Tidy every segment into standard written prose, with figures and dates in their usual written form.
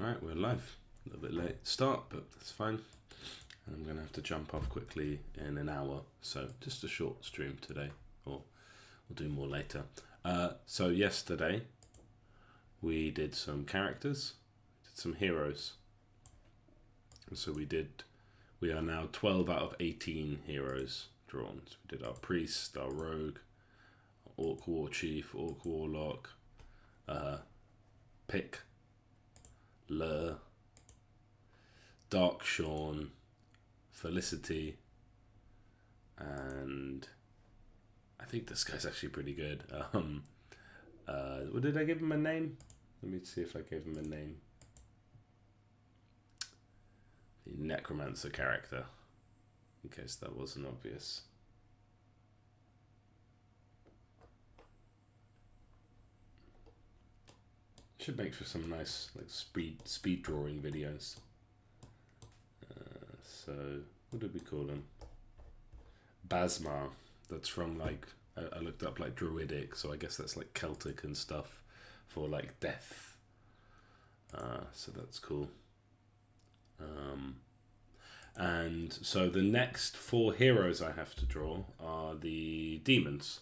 Alright, we're live. A little bit late start, but that's fine. And I'm going to have to jump off quickly in an hour. So just a short stream today, or we'll do more later. So yesterday we did some characters, did some heroes. And so we are now 12 out of 18 heroes drawn. So we did our priest, our rogue, orc war chief, orc warlock, pick, Lur, Dark Shawn, Felicity, and I think this guy's actually pretty good. Did I give him a name? Let me see if I gave him a name. The Necromancer character, in case that wasn't obvious. Should make for some nice like speed drawing videos. So what did we call him? Basmar. That's from like I looked up like Druidic, so I guess that's like Celtic and stuff for like death. So that's cool. And so the next 4 heroes I have to draw are the demons.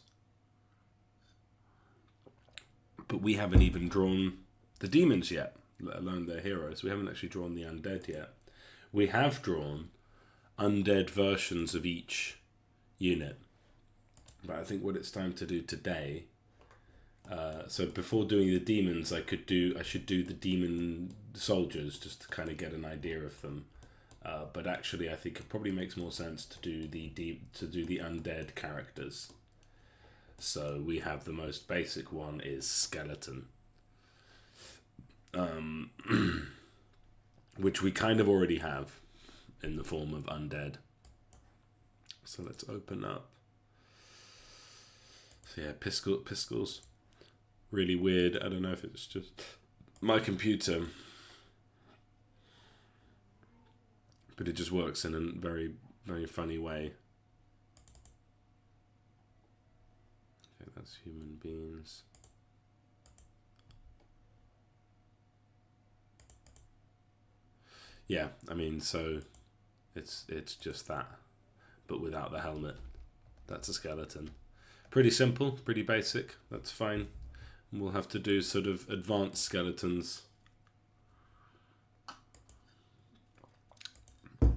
But we haven't even drawn the demons yet, let alone their heroes. We haven't actually drawn the undead yet. We have drawn undead versions of each unit. But I think what it's time to do today, so before doing the demons, I should do the demon soldiers just to kind of get an idea of them. But actually I think it probably makes more sense to do the undead characters. So we have the most basic one is skeleton. Which we kind of already have in the form of undead. So let's open up. So yeah, Piscals. Really weird. I don't know if it's just my computer, but it just works in a very, very funny way. Okay, that's human beings. Yeah, I mean, so it's just that, but without the helmet. That's a skeleton. Pretty simple, pretty basic. That's fine. We'll have to do sort of advanced skeletons. I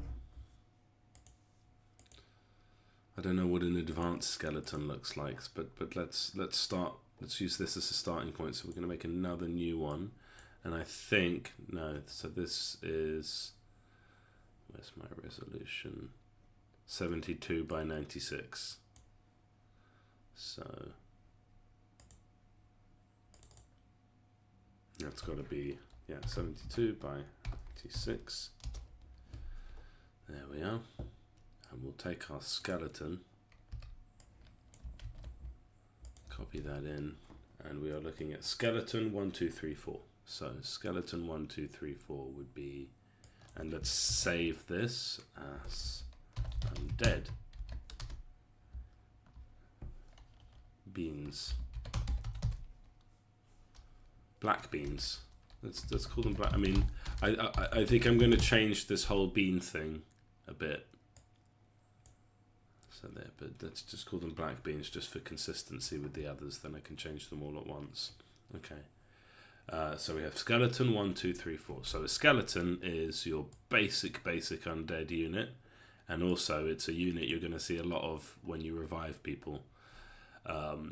don't know what an advanced skeleton looks like, but let's start. Let's use this as a starting point. So we're going to make another new one. And I think, no, so this is, where's my resolution? 72 by 96. So that's got to be, yeah, 72 by 96. There we are. And we'll take our skeleton, copy that in, and we are looking at skeleton 1, 2, 3, 4. So skeleton 1, 2, 3, 4 would be, and let's save this as undead beans, black beans. Let's call them black. I mean, I think I'm going to change this whole bean thing a bit. So there, but let's just call them black beans just for consistency with the others. Then I can change them all at once. Okay. So we have skeleton 1, 2, 3, 4. So a skeleton is your basic undead unit, and also it's a unit you're going to see a lot of when you revive people.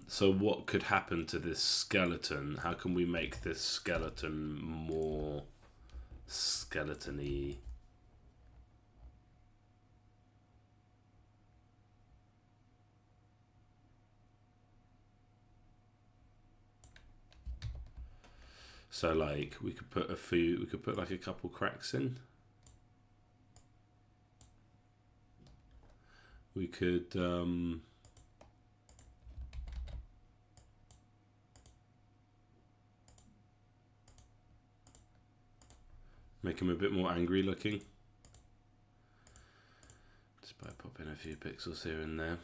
So what could happen to this skeleton? How can we make this skeleton more skeleton-y? So like we could put like a couple cracks in. We could make him a bit more angry looking. Just by popping a few pixels here and there.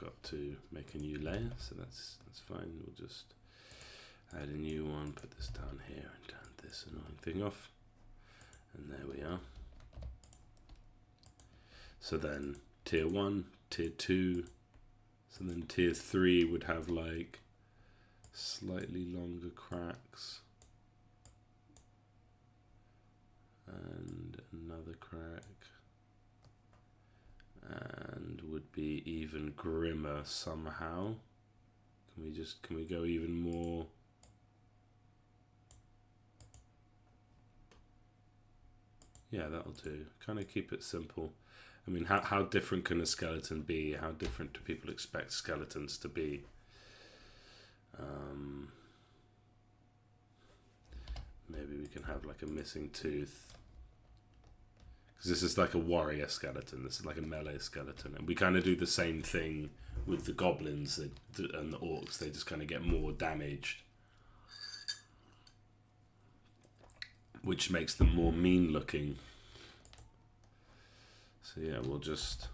got to make a new layer, so that's fine. We'll just add a new one, put this down here and turn this annoying thing off. And there we are. So then tier 1, tier 2, so then tier 3 would have like slightly longer cracks. And another crack. And would be even grimmer somehow. Can we go even more? Yeah, that'll do. Kind of keep it simple. I mean, how different can a skeleton be? How different do people expect skeletons to be? Maybe we can have like a missing tooth. Because this is like a warrior skeleton. This is like a melee skeleton. And we kind of do the same thing with the goblins and the orcs. They just kind of get more damaged, which makes them more mean looking. So yeah, we'll just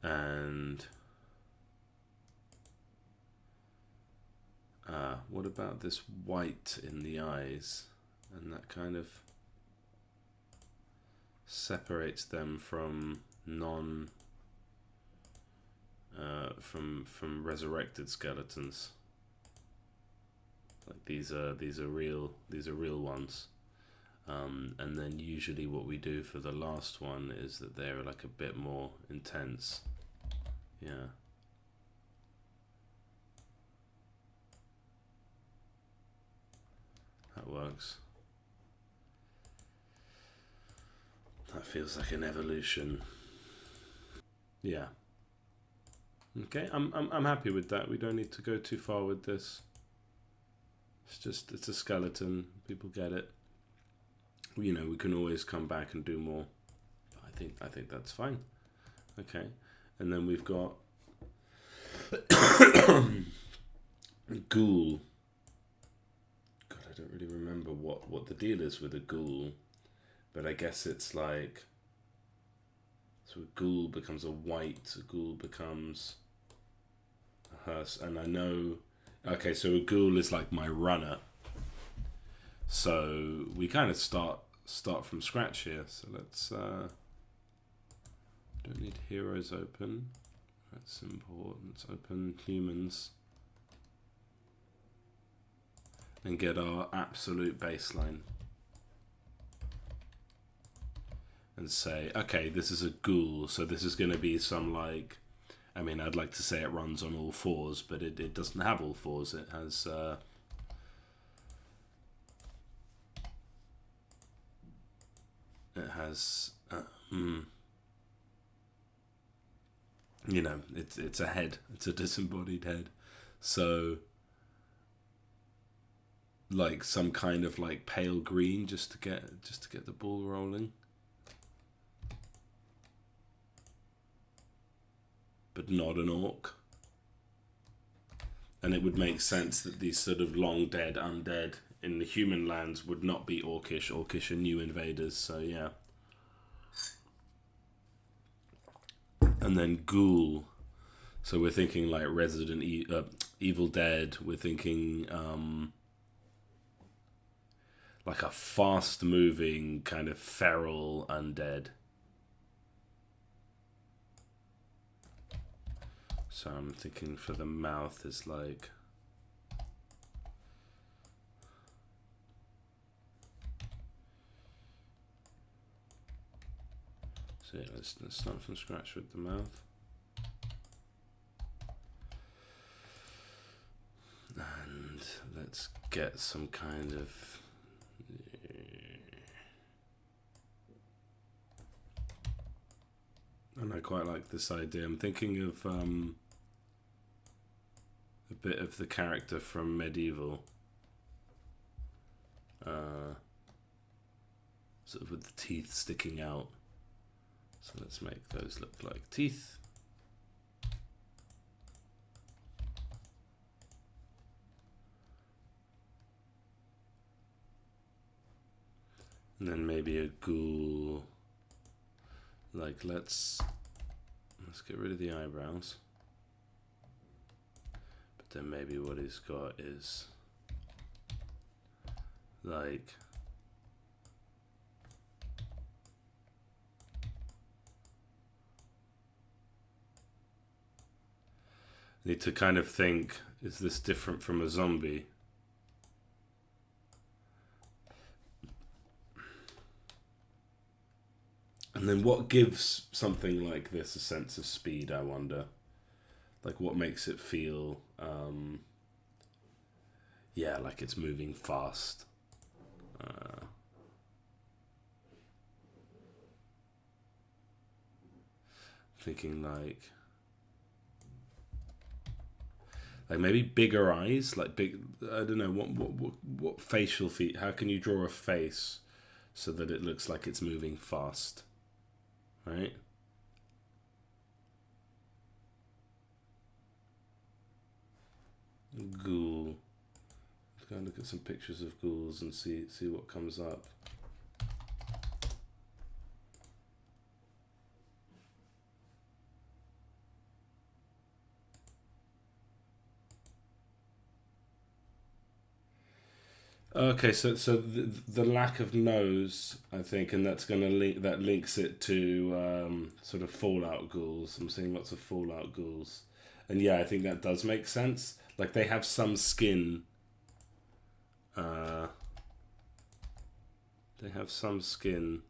and what about this white in the eyes? And that kind of separates them from from resurrected skeletons. Like these are real ones. And then usually what we do for the last one is that they're like a bit more intense. Yeah. That works. That feels like an evolution. Yeah. Okay, I'm happy with that. We don't need to go too far with this. It's a skeleton. People get it. You know, we can always come back and do more. But I think that's fine. Okay, and then we've got ghoul. God, I don't really remember what the deal is with a ghoul, but I guess it's like, so a ghoul becomes a white, a ghoul becomes a hearse, and I know, okay, so a ghoul is like my runner. So we kind of start from scratch here. So let's don't need heroes open. That's important. Let's open humans and get our absolute baseline. And say, okay, this is a ghoul, so this is going to be some like, I mean, I'd like to say it runs on all fours, but it doesn't have all fours. It has you know, it's a head. It's a disembodied head. So like some kind of like pale green just to get the ball rolling. But not an orc. And it would make sense that these sort of long dead undead in the human lands would not be orcish. Orcish are new invaders, so yeah. And then ghoul. So we're thinking like Evil Dead. We're thinking like a fast moving kind of feral undead. So I'm thinking for the mouth is like, so yeah, let's start from scratch with the mouth. And let's get some kind of, and I quite like this idea. I'm thinking of a bit of the character from Medieval, sort of with the teeth sticking out. So let's make those look like teeth. And then maybe a ghoul. Like, let's get rid of the eyebrows. But then maybe what he's got is like need to kind of think, is this different from a zombie? And then what gives something like this a sense of speed, I wonder? Like what makes it feel, yeah, like it's moving fast. Thinking like maybe bigger eyes, like big, I don't know, what facial feet, how can you draw a face so that it looks like it's moving fast? Right? Ghoul. Let's go and look at some pictures of ghouls and see what comes up. Okay, so the lack of nose, I think, and that's going to link, that links it to sort of Fallout ghouls. I'm seeing lots of Fallout ghouls, and yeah, I think that does make sense. Like they have some skin. They have some skin.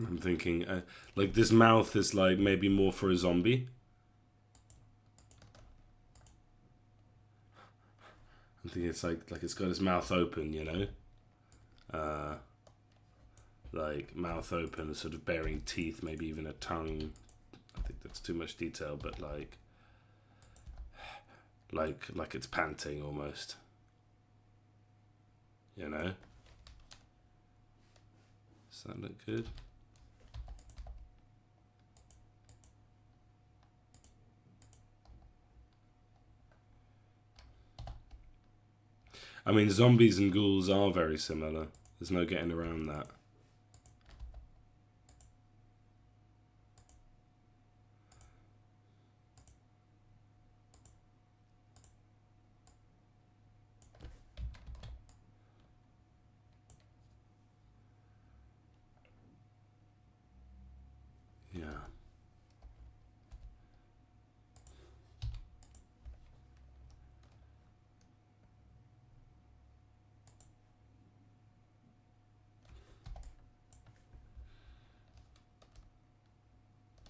I'm thinking, like this mouth is like maybe more for a zombie. I'm thinking it's like it's got its mouth open, you know, like mouth open, sort of bearing teeth, maybe even a tongue. I think that's too much detail, but like it's panting almost, you know. Does that look good? I mean, zombies and ghouls are very similar. There's no getting around that. Yeah.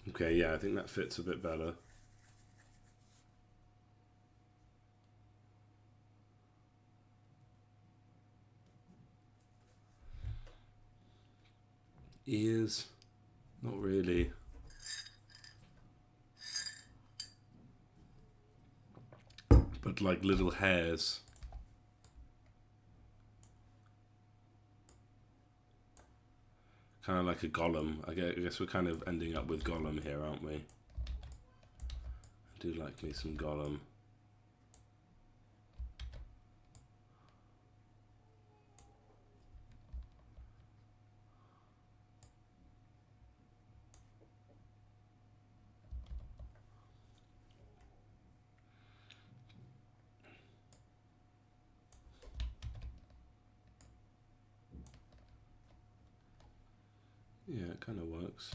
Okay, yeah, I think that fits a bit better. Ears, not really. But like little hairs. Kind of like a golem. I guess we're kind of ending up with golem here, aren't we? I do like me some golem. Yeah, it kind of works.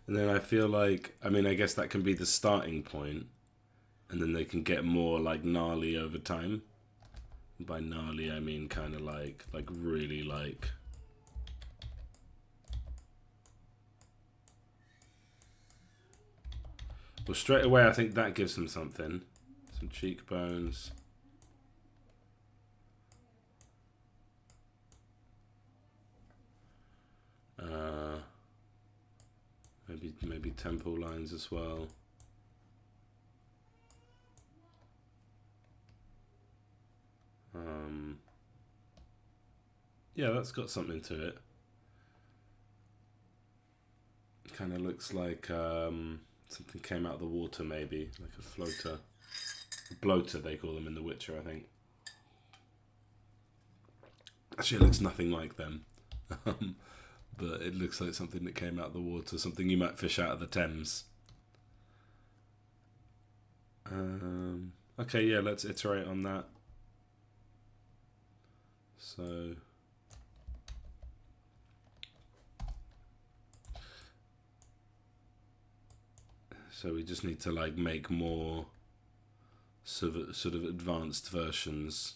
And then I feel like, I mean, I guess that can be the starting point, and then they can get more like gnarly over time. By gnarly, I mean kind of like really like. Well, straight away, I think that gives them something. So and cheekbones. Maybe temple lines as well. Yeah, that's got something to it. Kind of looks like something came out of the water, maybe like a floater, a bloater they call them in The Witcher, I think. Actually, it looks nothing like them, but it looks like something that came out of the water, something you might fish out of the Thames. Okay, yeah, let's iterate on that. So we just need to like make more sort of advanced versions,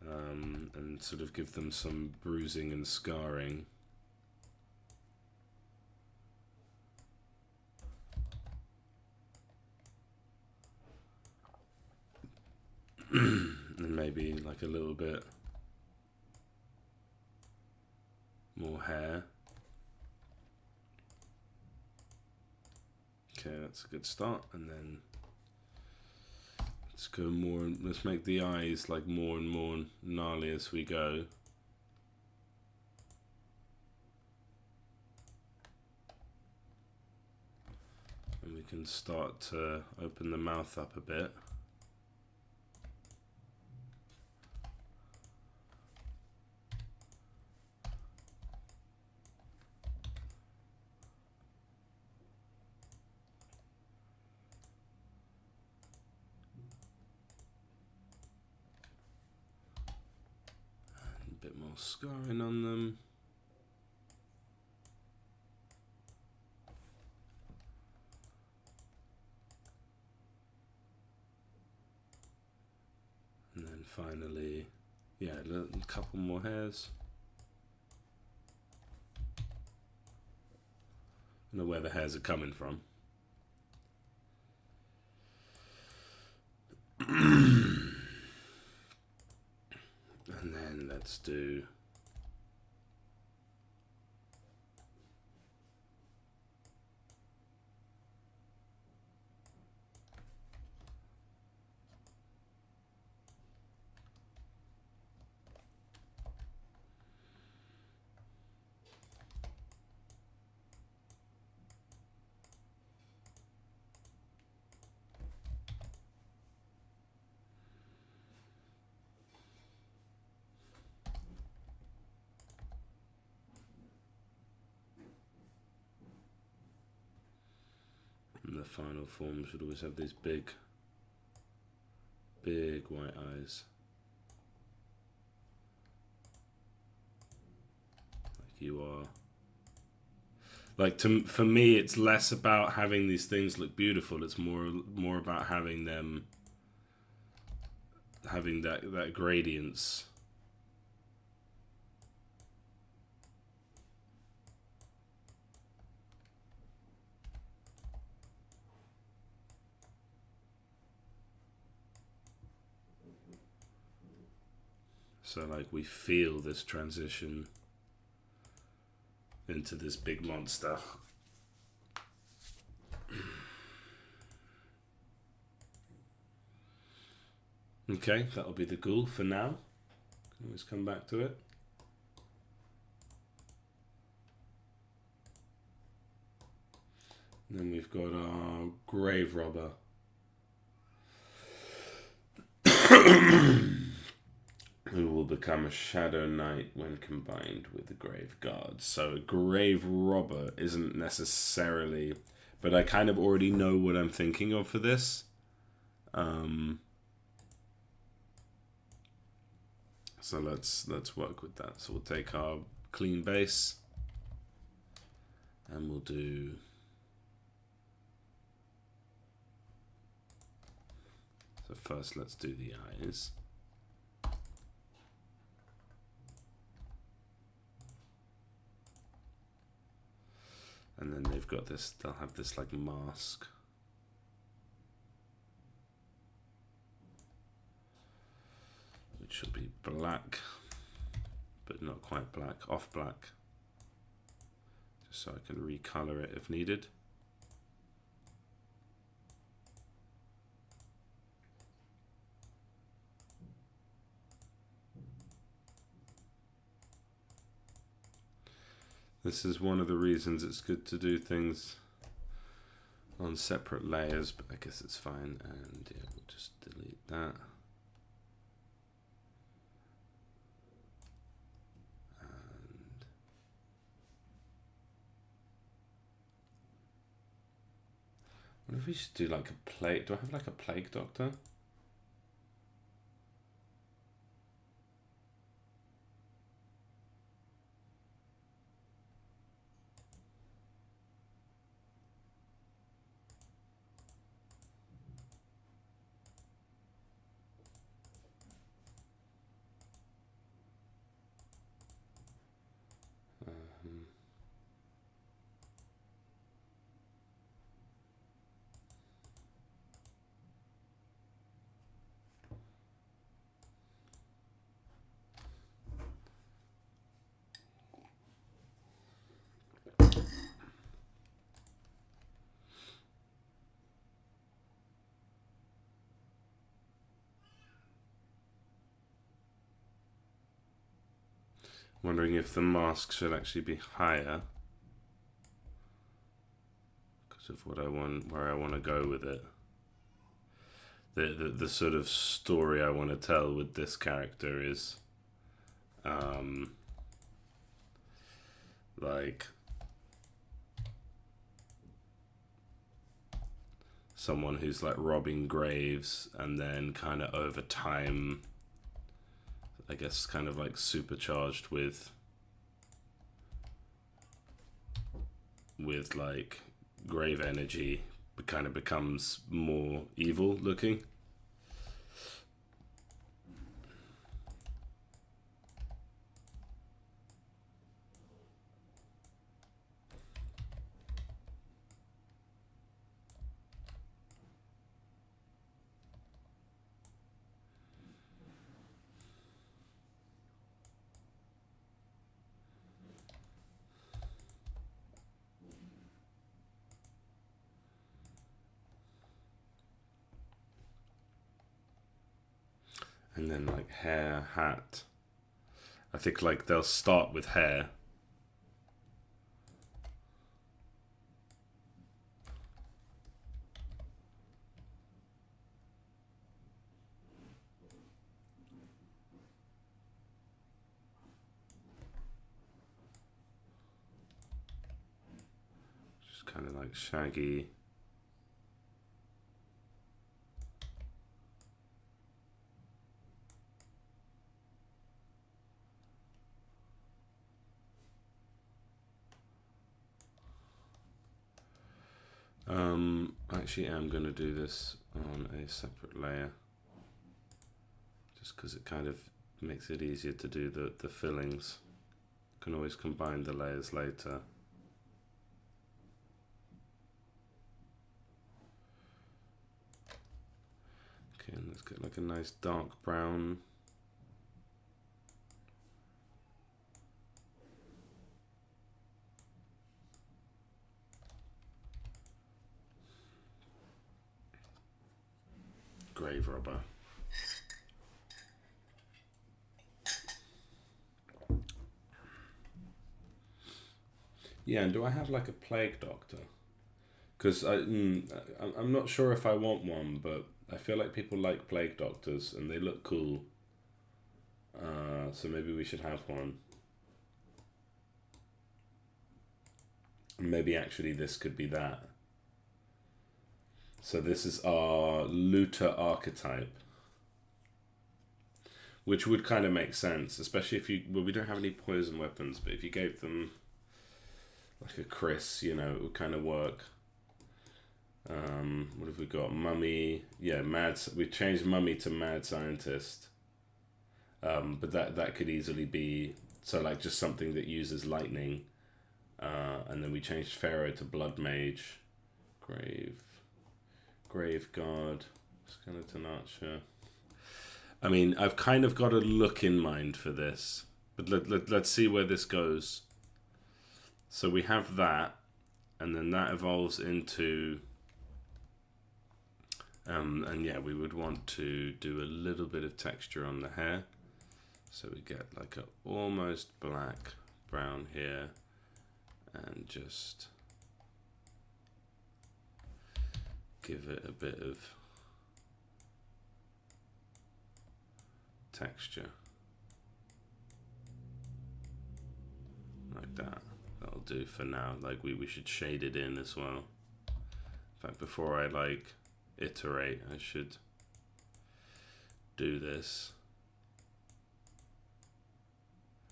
and sort of give them some bruising and scarring. And maybe like a little bit more hair. Okay, that's a good start. And then let's go more, let's make the eyes like more and more gnarly as we go. And we can start to open the mouth up a bit. A bit more scarring on them. And then finally, yeah, a couple more hairs. I don't know where the hairs are coming from. And then let's do the final form should always have these big white eyes. Like you are. Like for me, it's less about having these things look beautiful. It's more about having them, having that gradients. So like we feel this transition into this big monster. Okay, that'll be the ghoul for now. Can always come back to it. And then we've got our grave robber. Who will become a shadow knight when combined with the grave guard. So a grave robber isn't necessarily, but I kind of already know what I'm thinking of for this. So let's work with that. So we'll take our clean base and we'll do so first let's do the eyes. And then they've got this, they'll have this like mask. which should be black, but not quite black, off black, just so I can recolor it if needed. This is one of the reasons it's good to do things on separate layers, but I guess it's fine, and yeah, we'll just delete that. And what if we should do like a plague? Do I have like a plague doctor? Wondering if the mask should actually be higher because of what I want, where I want to go with it. The sort of story I want to tell with this character is like someone who's like robbing graves, and then kind of over time, I guess, kind of like supercharged with like grave energy, but kind of becomes more evil looking. And then like hair, hat. I think like they'll start with hair. Just kind of like shaggy. Actually, I'm going to do this on a separate layer, just because it kind of makes it easier to do the fillings. You can always combine the layers later. Okay, and let's get like a nice dark brown. Grave robber. Yeah, and do I have like a plague doctor? Because I'm not sure if I want one, but I feel like people like plague doctors and they look cool. So maybe we should have one. Maybe actually this could be that. So this is our looter archetype, which would kind of make sense, especially if you, well, we don't have any poison weapons, but if you gave them like a Chris, you know, it would kind of work. What have we got? Mummy, yeah, we've changed Mummy to Mad Scientist. But that could easily be, so like just something that uses lightning. And then we changed Pharaoh to Blood Mage. Grave Guard, Skeleton Archer. I mean, I've kind of got a look in mind for this, but let's see where this goes. So we have that, and then that evolves into, and yeah, we would want to do a little bit of texture on the hair. So we get like a almost black brown here, and just give it a bit of texture like that. That'll do for now. Like we should shade it in as well. In fact, before I like iterate, I should do this.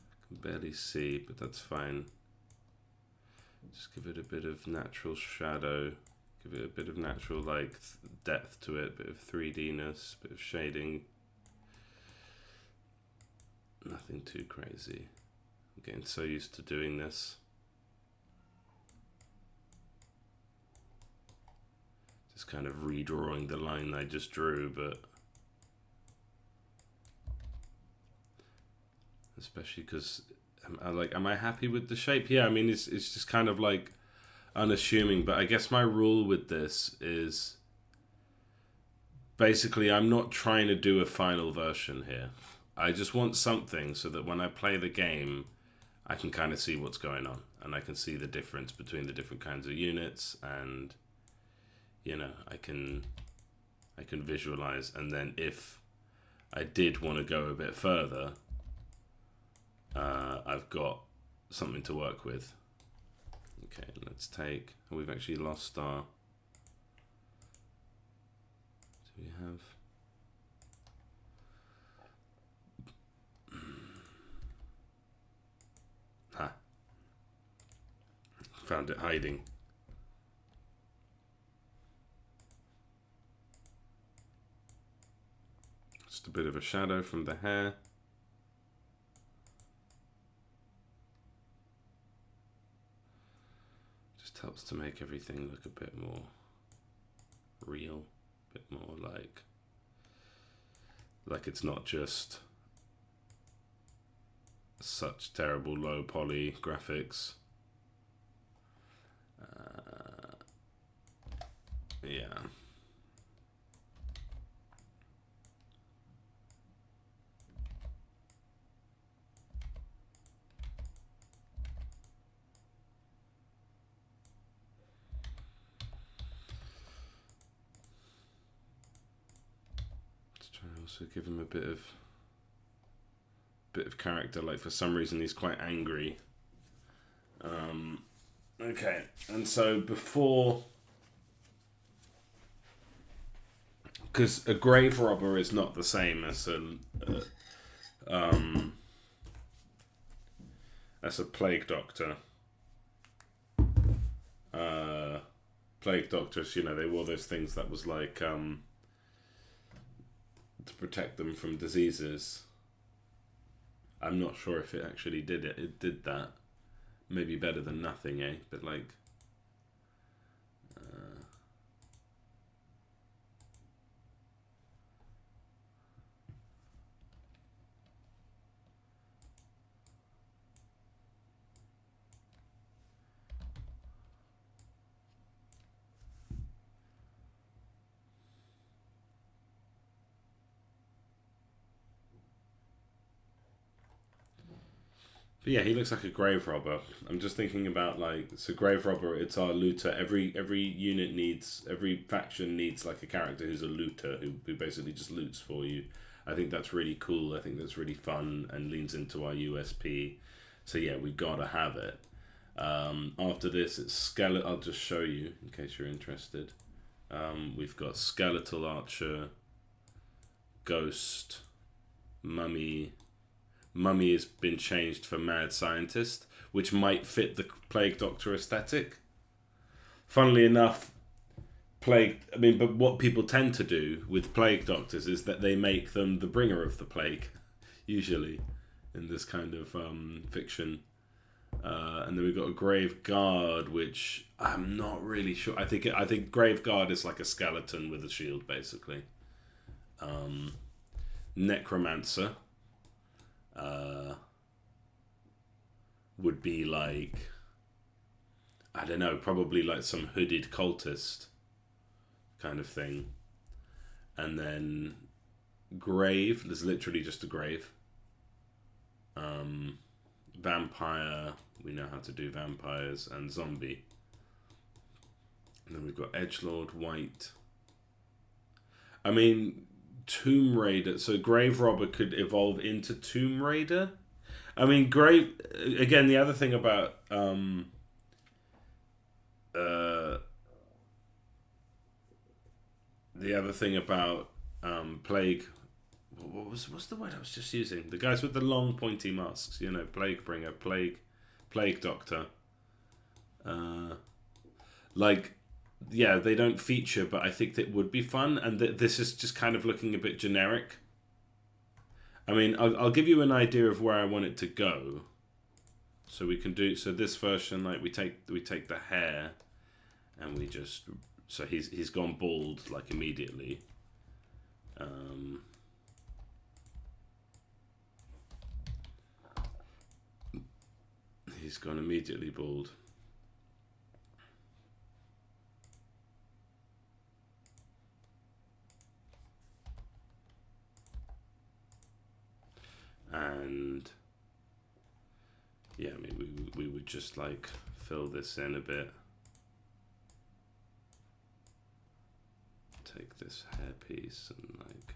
I can barely see, but that's fine. Just give it a bit of natural shadow, give it a bit of natural like depth to it, bit of 3D-ness, bit of shading. Nothing too crazy. I'm getting so used to doing this. Just kind of redrawing the line I just drew, but especially because am I happy with the shape? Yeah, I mean it's just kind of like unassuming, but I guess my rule with this is basically I'm not trying to do a final version here. I just want something so that when I play the game, I can kind of see what's going on, and I can see the difference between the different kinds of units, and you know, I can visualize, and then if I did want to go a bit further, I've got something to work with. Okay, let's take, we've actually lost our, do we have, found it hiding. Just a bit of a shadow from the hair. Just helps to make everything look a bit more real, a bit more like it's not just such terrible low poly graphics. Yeah. Just trying to also give him a bit of character. Like for some reason he's quite angry. Okay, and so before, because a grave robber is not the same as a plague doctor. Plague doctors, you know, they wore those things that was like to protect them from diseases. I'm not sure if it actually did it. It did that. Maybe better than nothing, eh? But like, but yeah, he looks like a grave robber. I'm just thinking about like, so grave robber, it's our looter. Every unit needs, every faction needs like a character who's a looter who basically just loots for you. I think that's really cool. I think that's really fun and leans into our USP. So yeah, we gotta have it. After this, it's skeleton. I'll just show you in case you're interested. We've got skeletal archer, ghost, mummy. Mummy has been changed for mad scientist, which might fit the plague doctor aesthetic. Funnily enough, but what people tend to do with plague doctors is that they make them the bringer of the plague, usually, in this kind of fiction. And then we've got a grave guard, which I'm not really sure. I think grave guard is like a skeleton with a shield, basically. necromancer would be like, I don't know, probably like some hooded cultist kind of thing. And then grave, there's literally just a grave. Vampire, we know how to do vampires, and zombie. And then we've got edgelord, white. I mean, Tomb Raider, so grave robber could evolve into Tomb Raider. I mean, grave, again, the other thing about plague, what's the word I was just using? The guys with the long pointy masks, you know, plague bringer, plague doctor. Like, yeah, they don't feature, but I think that would be fun. And this is just kind of looking a bit generic. I mean, I'll give you an idea of where I want it to go. So we can do, so this version, like we take the hair, and we just, so he's gone bald like immediately. He's gone immediately bald. And yeah, I mean, we would just like fill this in a bit. Take this hair piece and like,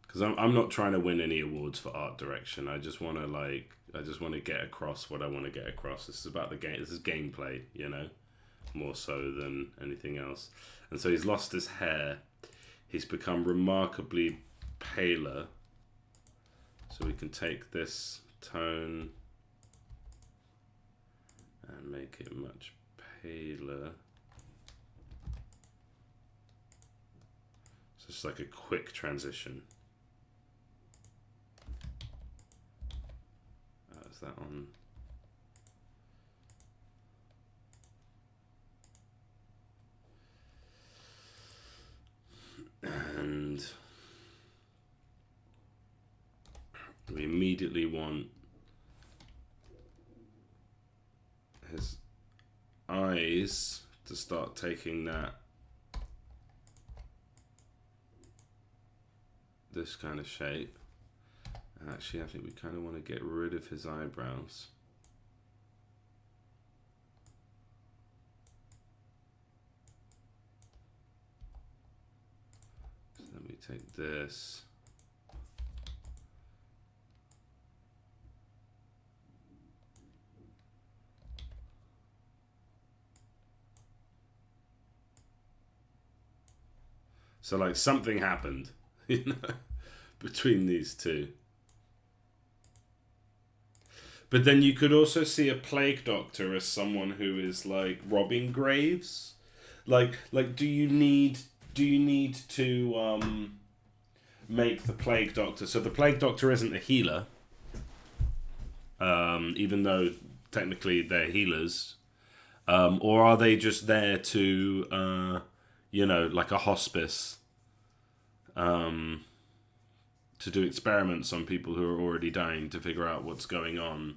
because I'm not trying to win any awards for art direction. I just want to get across what I want to get across. This is about the game. This is gameplay, you know, more so than anything else. And so he's lost his hair. He's become remarkably paler. So we can take this tone and make it much paler. So it's like a quick transition. Is that on? And we immediately want his eyes to start taking this kind of shape. And actually, I think we kind of want to get rid of his eyebrows. So let me take this. So like something happened, you know, between these two. But then you could also see a plague doctor as someone who is like robbing graves. Like do you need to make the plague doctor, so the plague doctor isn't a healer, even though technically they're healers, or are they just there to you know, like a hospice, to do experiments on people who are already dying to figure out what's going on?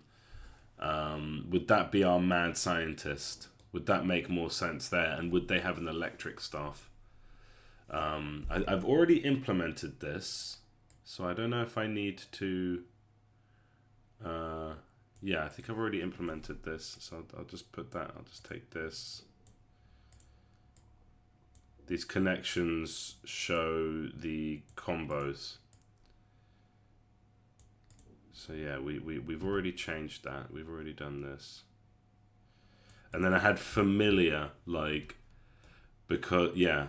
Would that be our mad scientist? Would that make more sense there? And would they have an electric staff? I've already implemented this, so I don't know if I need to... yeah, I think I've already implemented this, so I'll just put that. I'll just take this. These connections show the combos. So yeah, we've already changed that. We've already done this. And then I had familiar, like, because, yeah.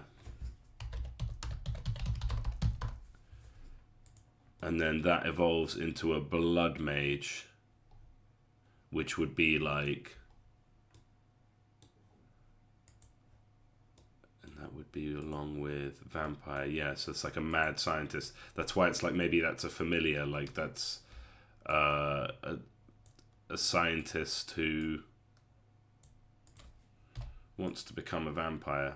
And then that evolves into a blood mage, which would be like, and that would be along with vampire. Yeah, so it's like a mad scientist. That's why it's like, maybe that's a familiar, like that's a scientist who wants to become a vampire.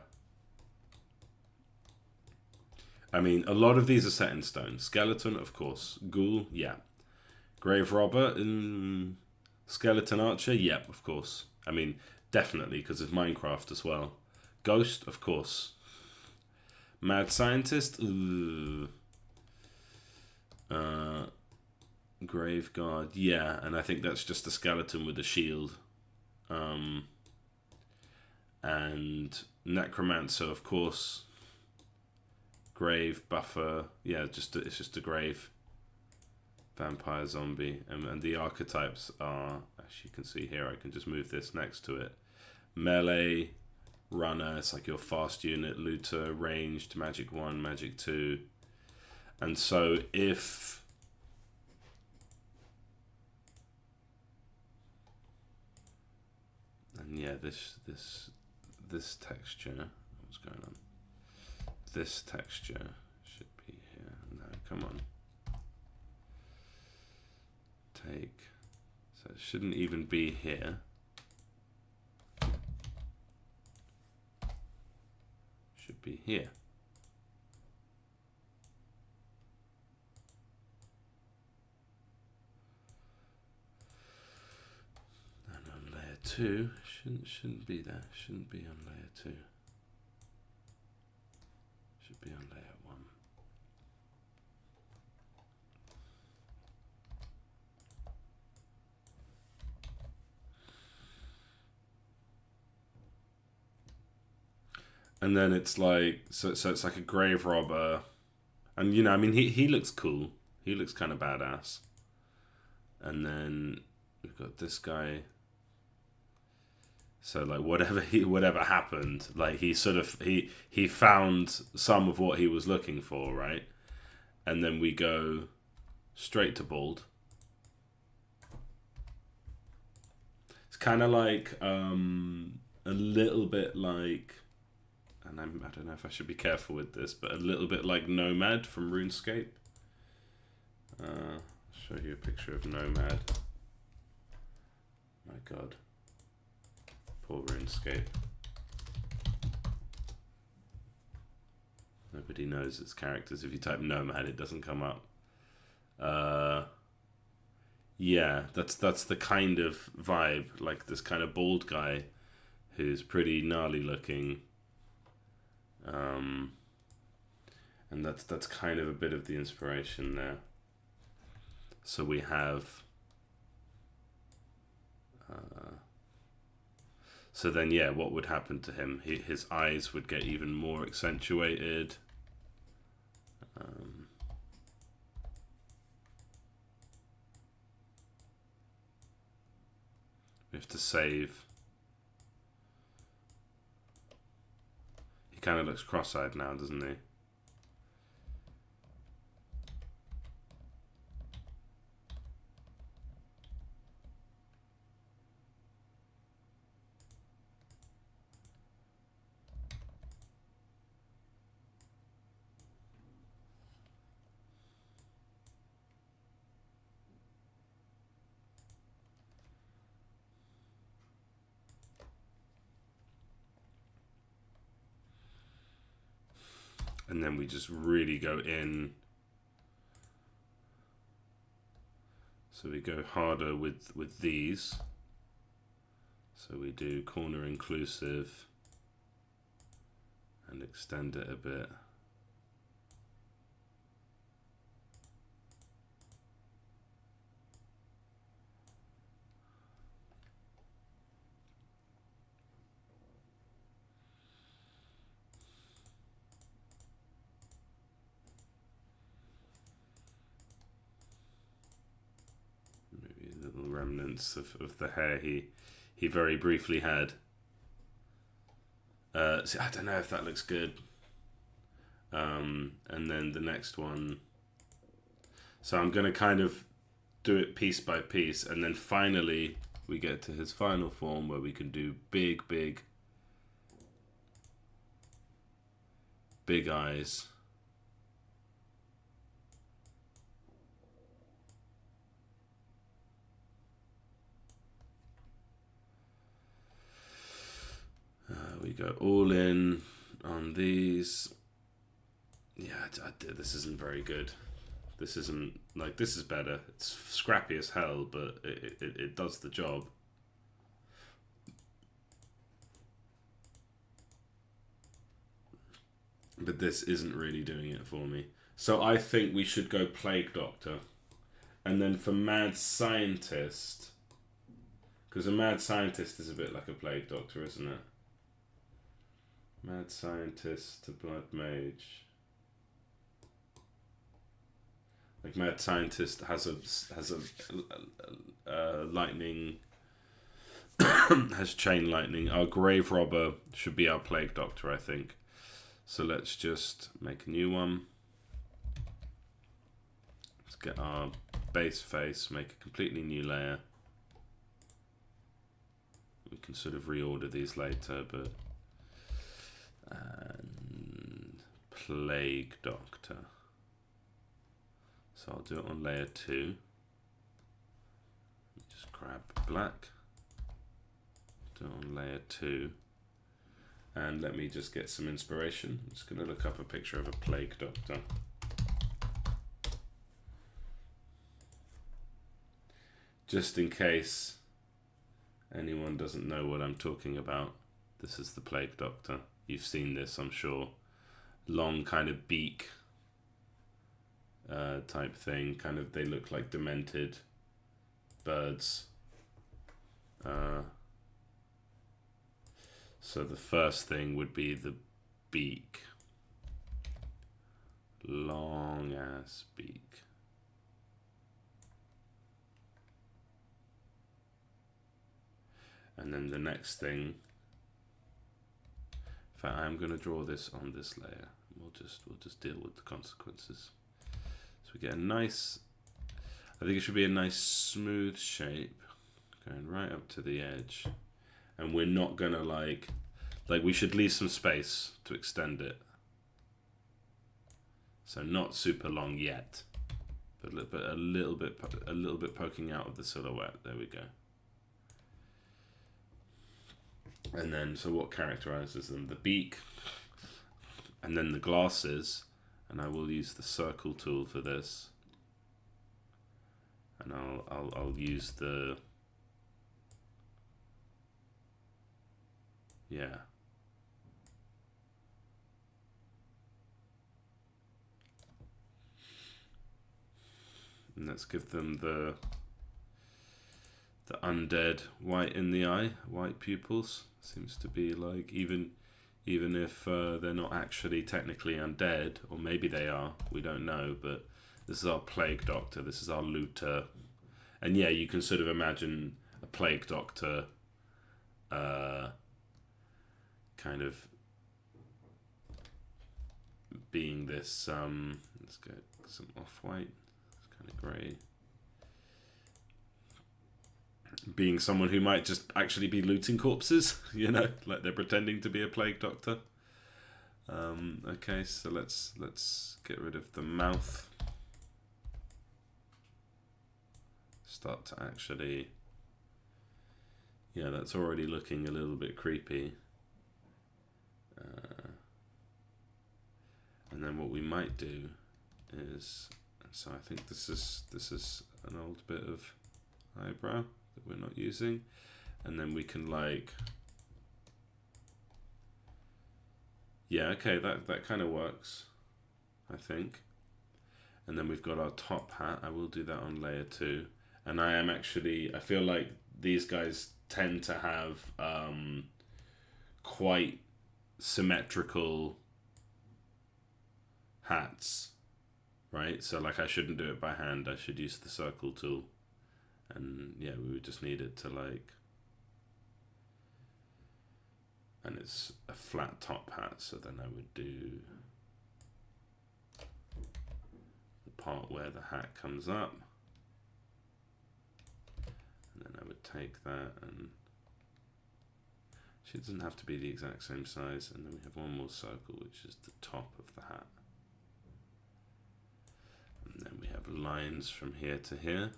I mean, a lot of these are set in stone. Skeleton, of course. Ghoul, yeah. Grave robber, skeleton archer, yep, of course. I mean, definitely, because it's Minecraft as well. Ghost, of course. Mad scientist, grave guard, yeah, and I think that's just a skeleton with a shield. And necromancer, of course. Grave buffer, yeah, it's just a grave. Vampire, zombie, and the archetypes are, as you can see here, I can just move this next to it. Melee, runner, it's like your fast unit, looter, ranged, magic 1, magic 2. And so if and yeah, this texture, what's going on? This texture should be here. No, come on. Take, so it shouldn't even be here. Should be here. And on layer 2, shouldn't be there. Shouldn't be on layer 2. Should be on layer 1. And then it's like, so it's like a grave robber. And, you know, I mean, he looks cool. He looks kind of badass. And then we've got this guy. So, like, whatever happened, like, he sort of, he found some of what he was looking for, right? And then we go straight to bald. It's kind of like, a little bit like, and I don't know if I should be careful with this, but a little bit like Nomad from RuneScape. I'll show you a picture of Nomad. My God. Poor RuneScape. Nobody knows its characters. If you type Nomad, it doesn't come up. Yeah, that's the kind of vibe, like this kind of bald guy who's pretty gnarly looking. And that's kind of a bit of the inspiration there. So we have so then, yeah, what would happen to him? His eyes would get even more accentuated. We have to save. He kind of looks cross-eyed now, doesn't he? And then we just really go in. So we go harder with these. So we do corner inclusive and extend it a bit. Remnants of the hair he very briefly had. So I don't know if that looks good. And then the next one. So I'm going to kind of do it piece by piece, and then finally we get to his final form where we can do big eyes. go all in on these. Yeah, this isn't very good. This isn't, like, this is better. It's scrappy as hell, but it does the job. But this isn't really doing it for me. So I think we should go Plague Doctor. And then for Mad Scientist, because a Mad Scientist is a bit like a Plague Doctor, isn't it? Mad Scientist to Blood Mage. Like Mad Scientist has a lightning, has chain lightning. Our Grave Robber should be our Plague Doctor, I think. So let's just make a new one. Let's get our base face, make a completely new layer. We can sort of reorder these later, but Plague Doctor. So I'll do it on layer 2. Just grab black. Do it on layer 2. And let me just get some inspiration. I'm just going to look up a picture of a Plague Doctor. Just in case anyone doesn't know what I'm talking about, this is the Plague Doctor. You've seen this, I'm sure. Long kind of beak type thing. Kind of, they look like demented birds. So the first thing would be the beak. Long ass beak. And then the next thing, in fact, I'm going to draw this on this layer. We'll just deal with the consequences. So we get a nice, I think it should be a nice smooth shape going right up to the edge. And we're not going to like we should leave some space to extend it. So not super long yet, but a little bit poking out of the silhouette. There we go. And then, so what characterizes them? The beak, and then the glasses, and I will use the circle tool for this. And I'll use the, yeah. And let's give them the undead white in the eye, white pupils. Seems to be like, even if they're not actually technically undead, or maybe they are, we don't know, but this is our Plague Doctor, this is our looter. And yeah, you can sort of imagine a Plague Doctor kind of being this, let's get some off-white, it's kind of grey. Being someone who might just actually be looting corpses, you know, like they're pretending to be a Plague Doctor. Okay, so let's get rid of the mouth. Start to actually, yeah, that's already looking a little bit creepy. And then what we might do is, so I think this is an old bit of eyebrow that we're not using, and then we can like, yeah, okay, that kind of works, I think. And then we've got our top hat. I will do that on layer 2, and I feel like these guys tend to have quite symmetrical hats, right? So like I shouldn't do it by hand, I should use the circle tool. And yeah, we would just need it to like, and it's a flat top hat, so then I would do the part where the hat comes up, and then I would take that, and it doesn't have to be the exact same size, and then we have one more circle, which is the top of the hat, and then we have lines from here to here.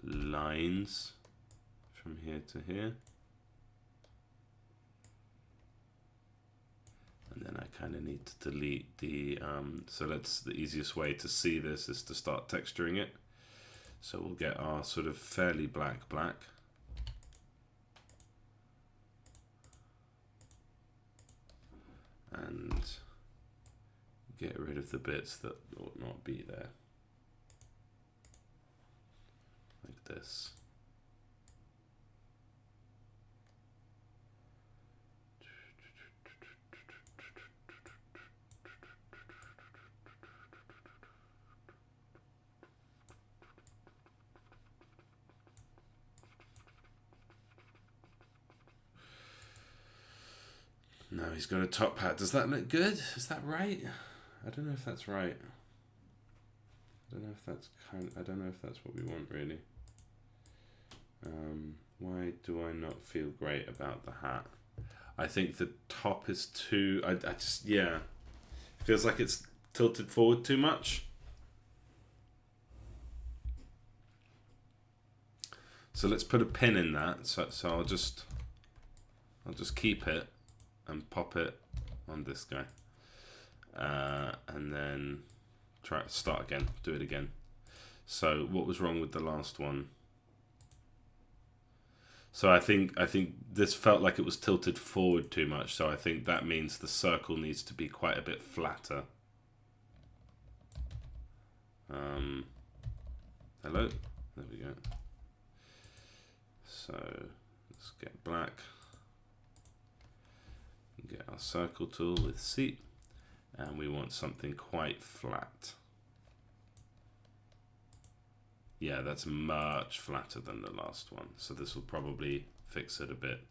Lines from here to here. kind of need to delete the, so the easiest way to see this is to start texturing it. So we'll get our sort of fairly black. And get rid of the bits that ought not be there. Like this. No, he's got a top hat. Does that look good? Is that right? I don't know if that's right. I don't know if that's I don't know if that's what we want really. Why do I not feel great about the hat? I think the top is too. I just, yeah, feels like it's tilted forward too much. So let's put a pin in that. So I'll just keep it and pop it on this guy, and then start again, do it again. So what was wrong with the last one? So I think this felt like it was tilted forward too much, so I think that means the circle needs to be quite a bit flatter. Hello, there we go. So let's get black. Get our circle tool with seat, and we want something quite flat. Yeah, that's much flatter than the last one, so this will probably fix it a bit.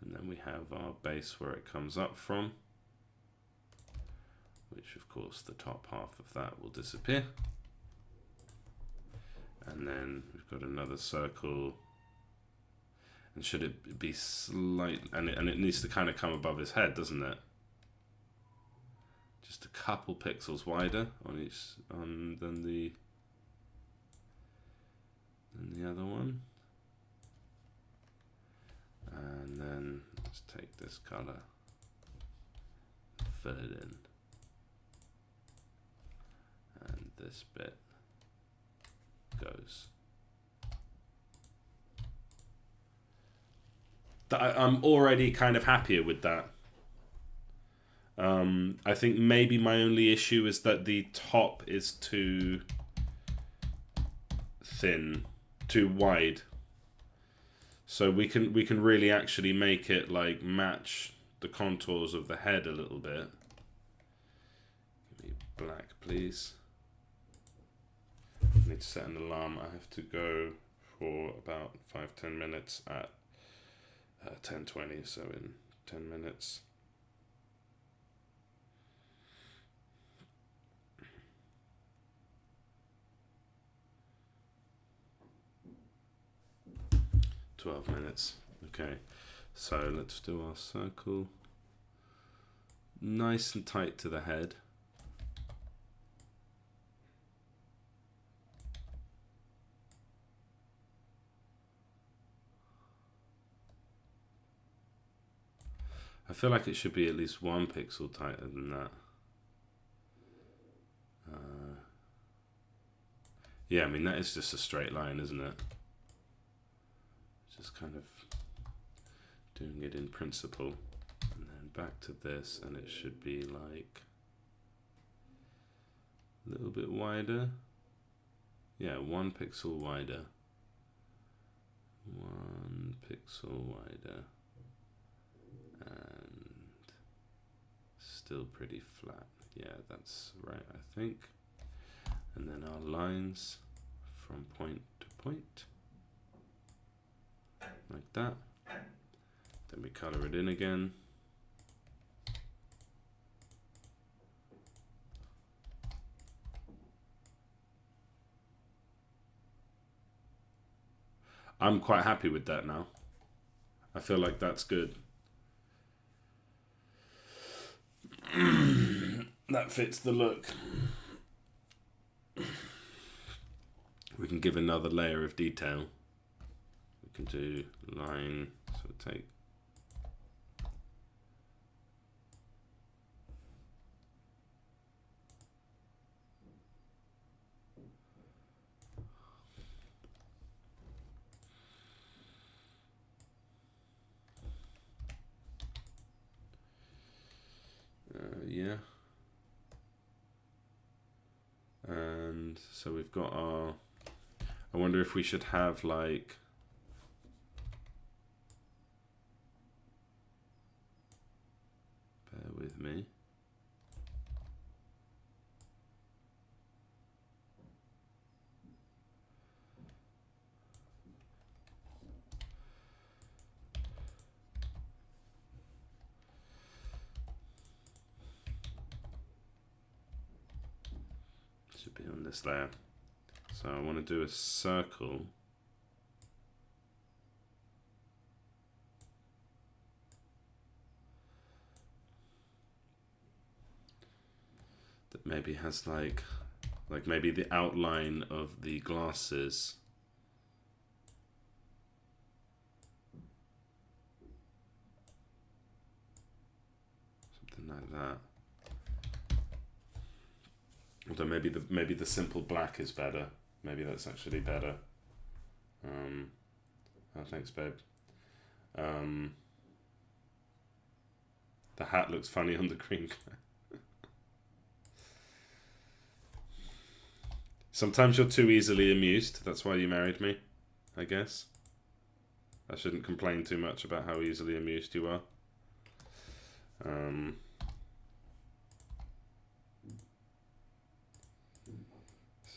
And then we have our base where it comes up from, which of course the top half of that will disappear. And then we've got another circle. And should it be slight, and it needs to kind of come above his head, doesn't it? Just a couple pixels wider on each than the other one. And then let's take this color, fill it in, and this bit goes. I'm already kind of happier with that. I think maybe my only issue is that the top is too thin, too wide. So we can really actually make it like match the contours of the head a little bit. Give me black, please. I need to set an alarm. I have to go for about 5-10 minutes at 10:20, so in 10 minutes. $12 minutes. Okay, so let's do our circle. Nice and tight to the head. I feel like it should be at least 1 pixel tighter than that. Yeah, I mean, that is just a straight line, isn't it? Just kind of doing it in principle. And then back to this, and it should be like a little bit wider. Yeah, 1 pixel wider. 1 pixel wider. And still pretty flat. Yeah, that's right, I think. And then our lines from point to point, like that. Then we color it in again. I'm quite happy with that now. I feel like that's good. That fits the look. We can give another layer of detail. We can do line, so take So we've got our... I wonder if we should have like... Bear with me. Should be on this layer. So I want to do a circle. That maybe has like maybe the outline of the glasses. Something like that. Although maybe the simple black is better. Maybe that's actually better. Oh, thanks, babe. The hat looks funny on the green. Sometimes you're too easily amused. That's why you married me, I guess. I shouldn't complain too much about how easily amused you are.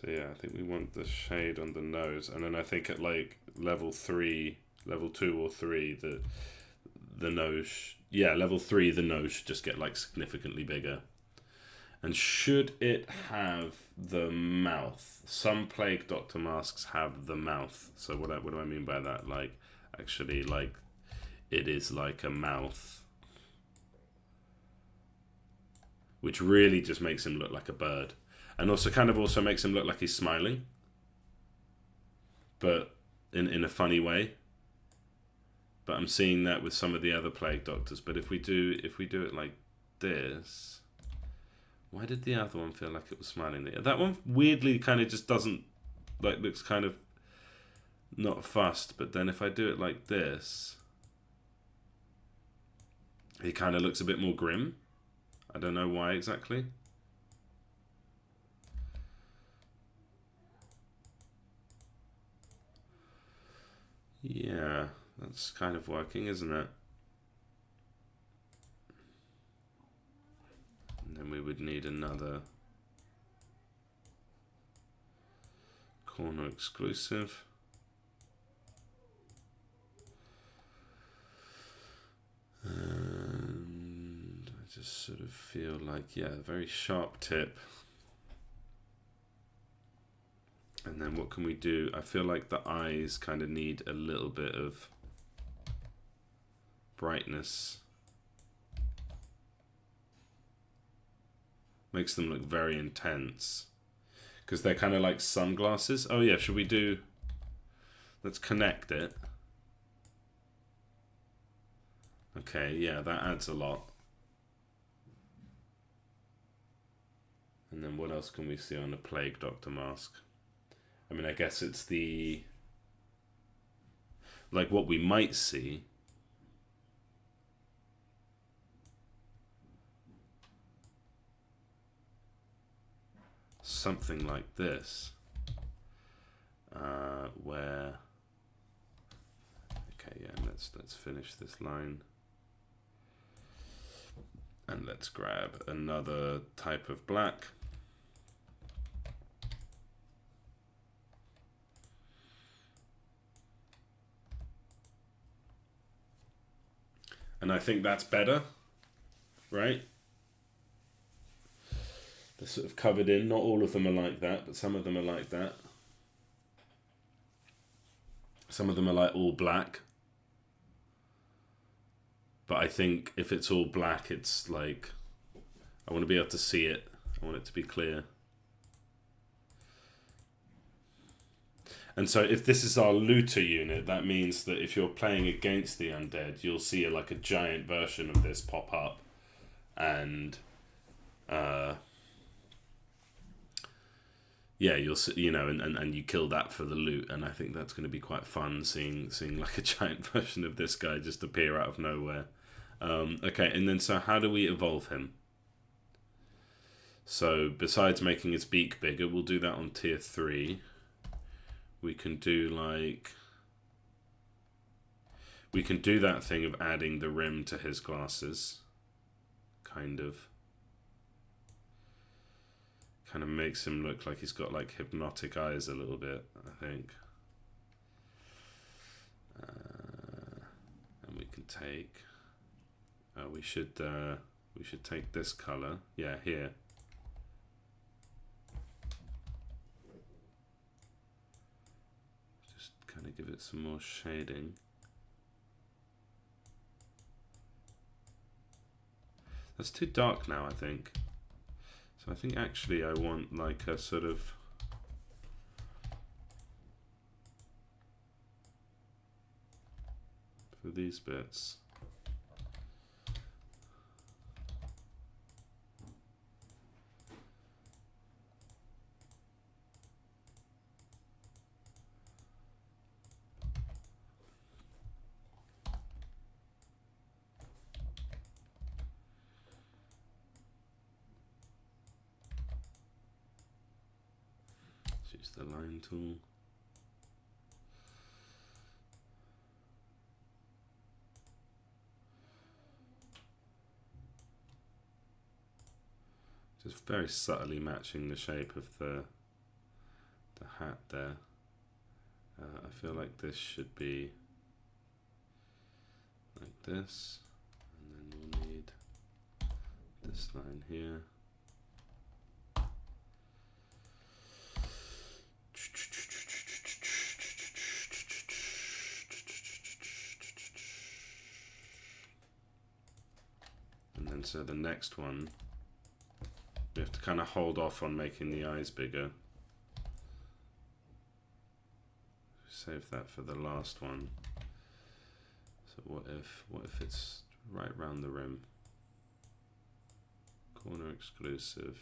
So yeah, I think we want the shade on the nose, and then I think at like level 2 or 3, the nose, yeah, level 3, the nose should just get like significantly bigger. And should it have the mouth? Some Plague Doctor masks have the mouth. So what do I mean by that? Like, actually, like, it is like a mouth, which really just makes him look like a bird. And also makes him look like he's smiling, but in a funny way. But I'm seeing that with some of the other Plague Doctors. But if we do it like this, why did the other one feel like it was smiling? That one weirdly kind of just doesn't, like, looks kind of not fussed. But then if I do it like this, he kind of looks a bit more grim. I don't know why exactly. Yeah, that's kind of working, isn't it? And then we would need another corner exclusive. And I just sort of feel like, yeah, a very sharp tip. And then what can we do? I feel like the eyes kind of need a little bit of brightness. Makes them look very intense. Because they're kind of like sunglasses. Oh yeah, should we do... Let's connect it. Okay, yeah, that adds a lot. And then what else can we see on the Plague Doctor mask? I mean, I guess it's the... Like, what we might see... Something like this. Where... Okay, yeah, let's finish this line. And let's grab another type of black. And I think that's better, right? They're sort of covered in. Not all of them are like that, but some of them are like that. Some of them are like all black. But I think if it's all black, it's like... I want to be able to see it. I want it to be clear. And so if this is our looter unit, that means that if you're playing against the undead, you'll see like a giant version of this pop up. And... yeah, you'll see, you know, and you kill that for the loot, and I think that's going to be quite fun, seeing like a giant version of this guy just appear out of nowhere. Okay, and then so how do we evolve him? So besides making its beak bigger, we'll do that on tier 3. We can do like... We can do that thing of adding the rim to his glasses. Kind of makes him look like he's got like hypnotic eyes a little bit, I think. And we can take... we should take this color. Yeah, here. Just kind of give it some more shading. That's too dark now, I think. So I think actually I want like a sort of... for these bits. Use the line tool. Just very subtly matching the shape of the hat there. I feel like this should be like this, and then we'll need this line here. And then so the next one, we have to kind of hold off on making the eyes bigger. Save that for the last one. So what if it's right round the rim? Corner exclusive.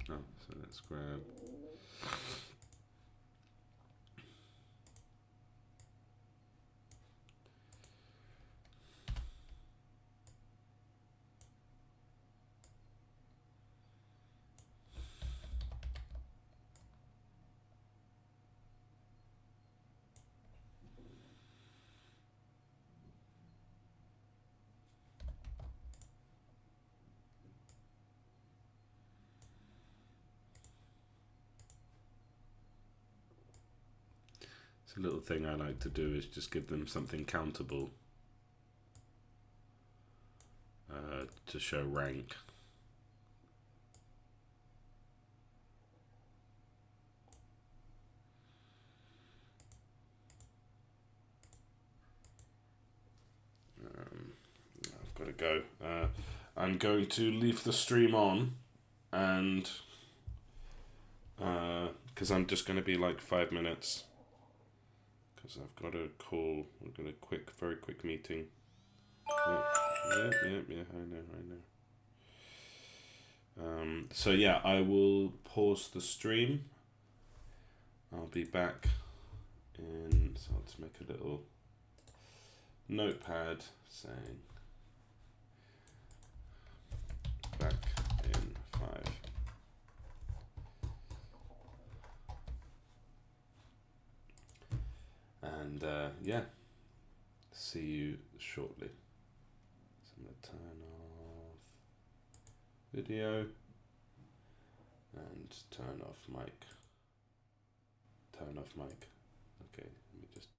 Oh, so let's grab. It's a little thing I like to do is just give them something countable to show rank. I've got to go. I'm going to leave the stream on, and because I'm just going to be like 5 minutes. Because I've got a call. We've got a very quick meeting. Yeah, I know. So yeah, I will pause the stream. I'll be back in, so I'll just make a little notepad saying back in 5. And yeah, see you shortly. So I'm going to turn off video and turn off mic. Okay, let me just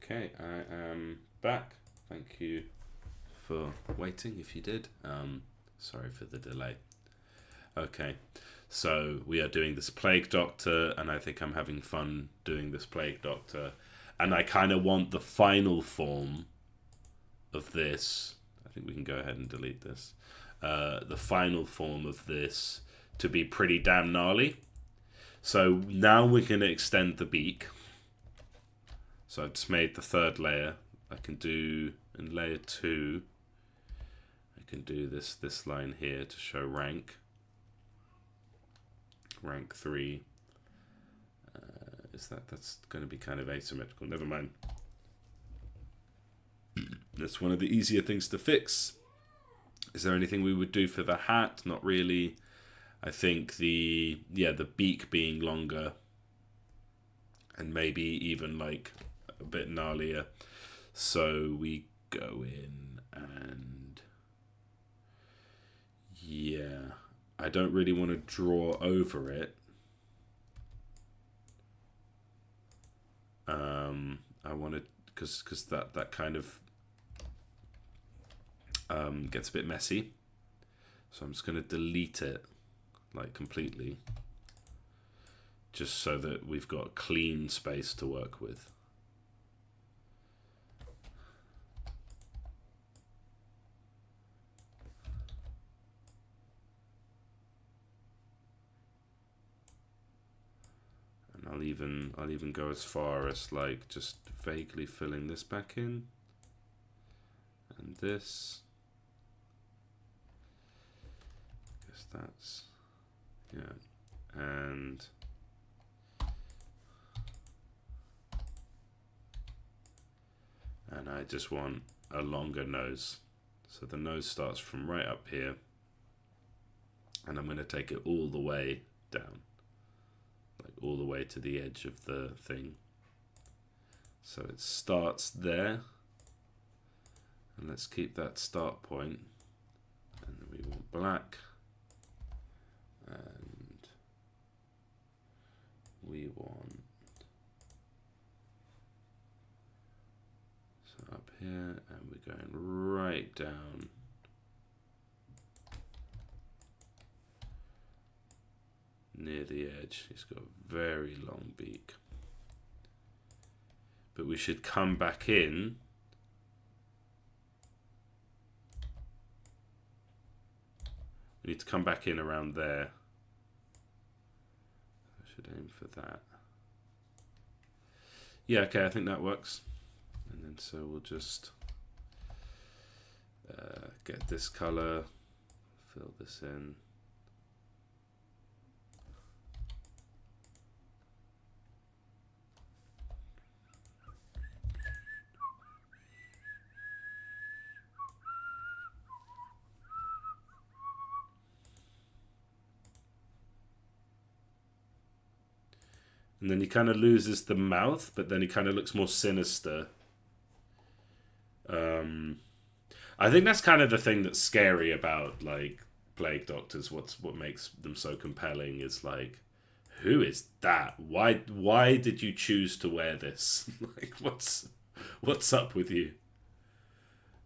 Okay, I am back. Thank you for waiting if you did. Sorry for the delay. Okay, so we are doing this Plague Doctor, and I think I'm having fun doing this Plague Doctor. And I kind of want the final form of this. I think we can go ahead and delete this. The final form of this to be pretty damn gnarly. So now we're going to extend the beak. So I've just made the third layer. I can do in layer 2. I can do this line here to show rank. Rank 3. That's going to be kind of asymmetrical? Never mind. That's one of the easier things to fix. Is there anything we would do for the hat? Not really. I think the beak being longer and maybe even like a bit gnarlier. So we go in and yeah, I don't really want to draw over it. I want to, because that kind of gets a bit messy. So I'm just going to delete it like completely, just so that we've got clean space to work with. And I'll even go as far as like just vaguely filling this back in and this. I guess that's, yeah, and I just want a longer nose. So the nose starts from right up here, and I'm going to take it all the way down, like all the way to the edge of the thing. So it starts there, and let's keep that start point, and then we want black, and we want, so up here, and we're going right down near the edge. He's got a very long beak, but we should come back in we need to come back in around there. I should aim for that. Yeah, okay, I think that works. And then so we'll just get this color, fill this in. And then he kind of loses the mouth, but then he kind of looks more sinister. I think that's kind of the thing that's scary about like Plague Doctors. What makes them so compelling is like, who is that? Why did you choose to wear this? Like, what's up with you?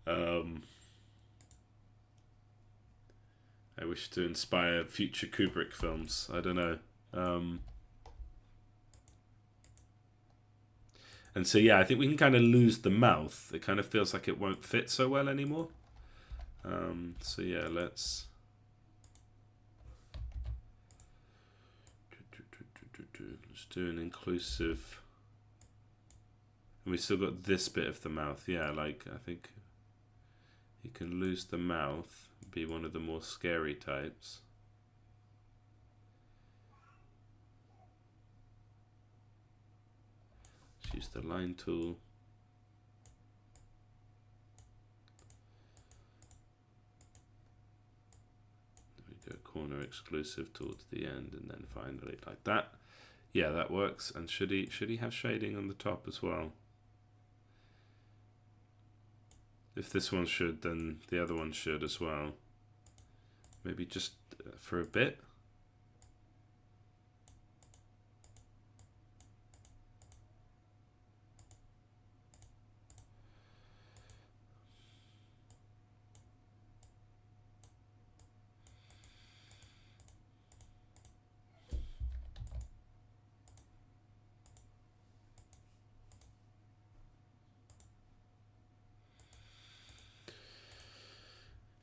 I wish to inspire future Kubrick films. I don't know. And so, yeah, I think we can kind of lose the mouth. It kind of feels like it won't fit so well anymore. So, yeah, let's do an inclusive. And we still got this bit of the mouth. Yeah, like, I think you can lose the mouth, be one of the more scary types. Use the line tool. There we go, corner exclusive towards the end, and then finally like that. Yeah, that works. And should he have shading on the top as well? If this one should, then the other one should as well. Maybe just for a bit.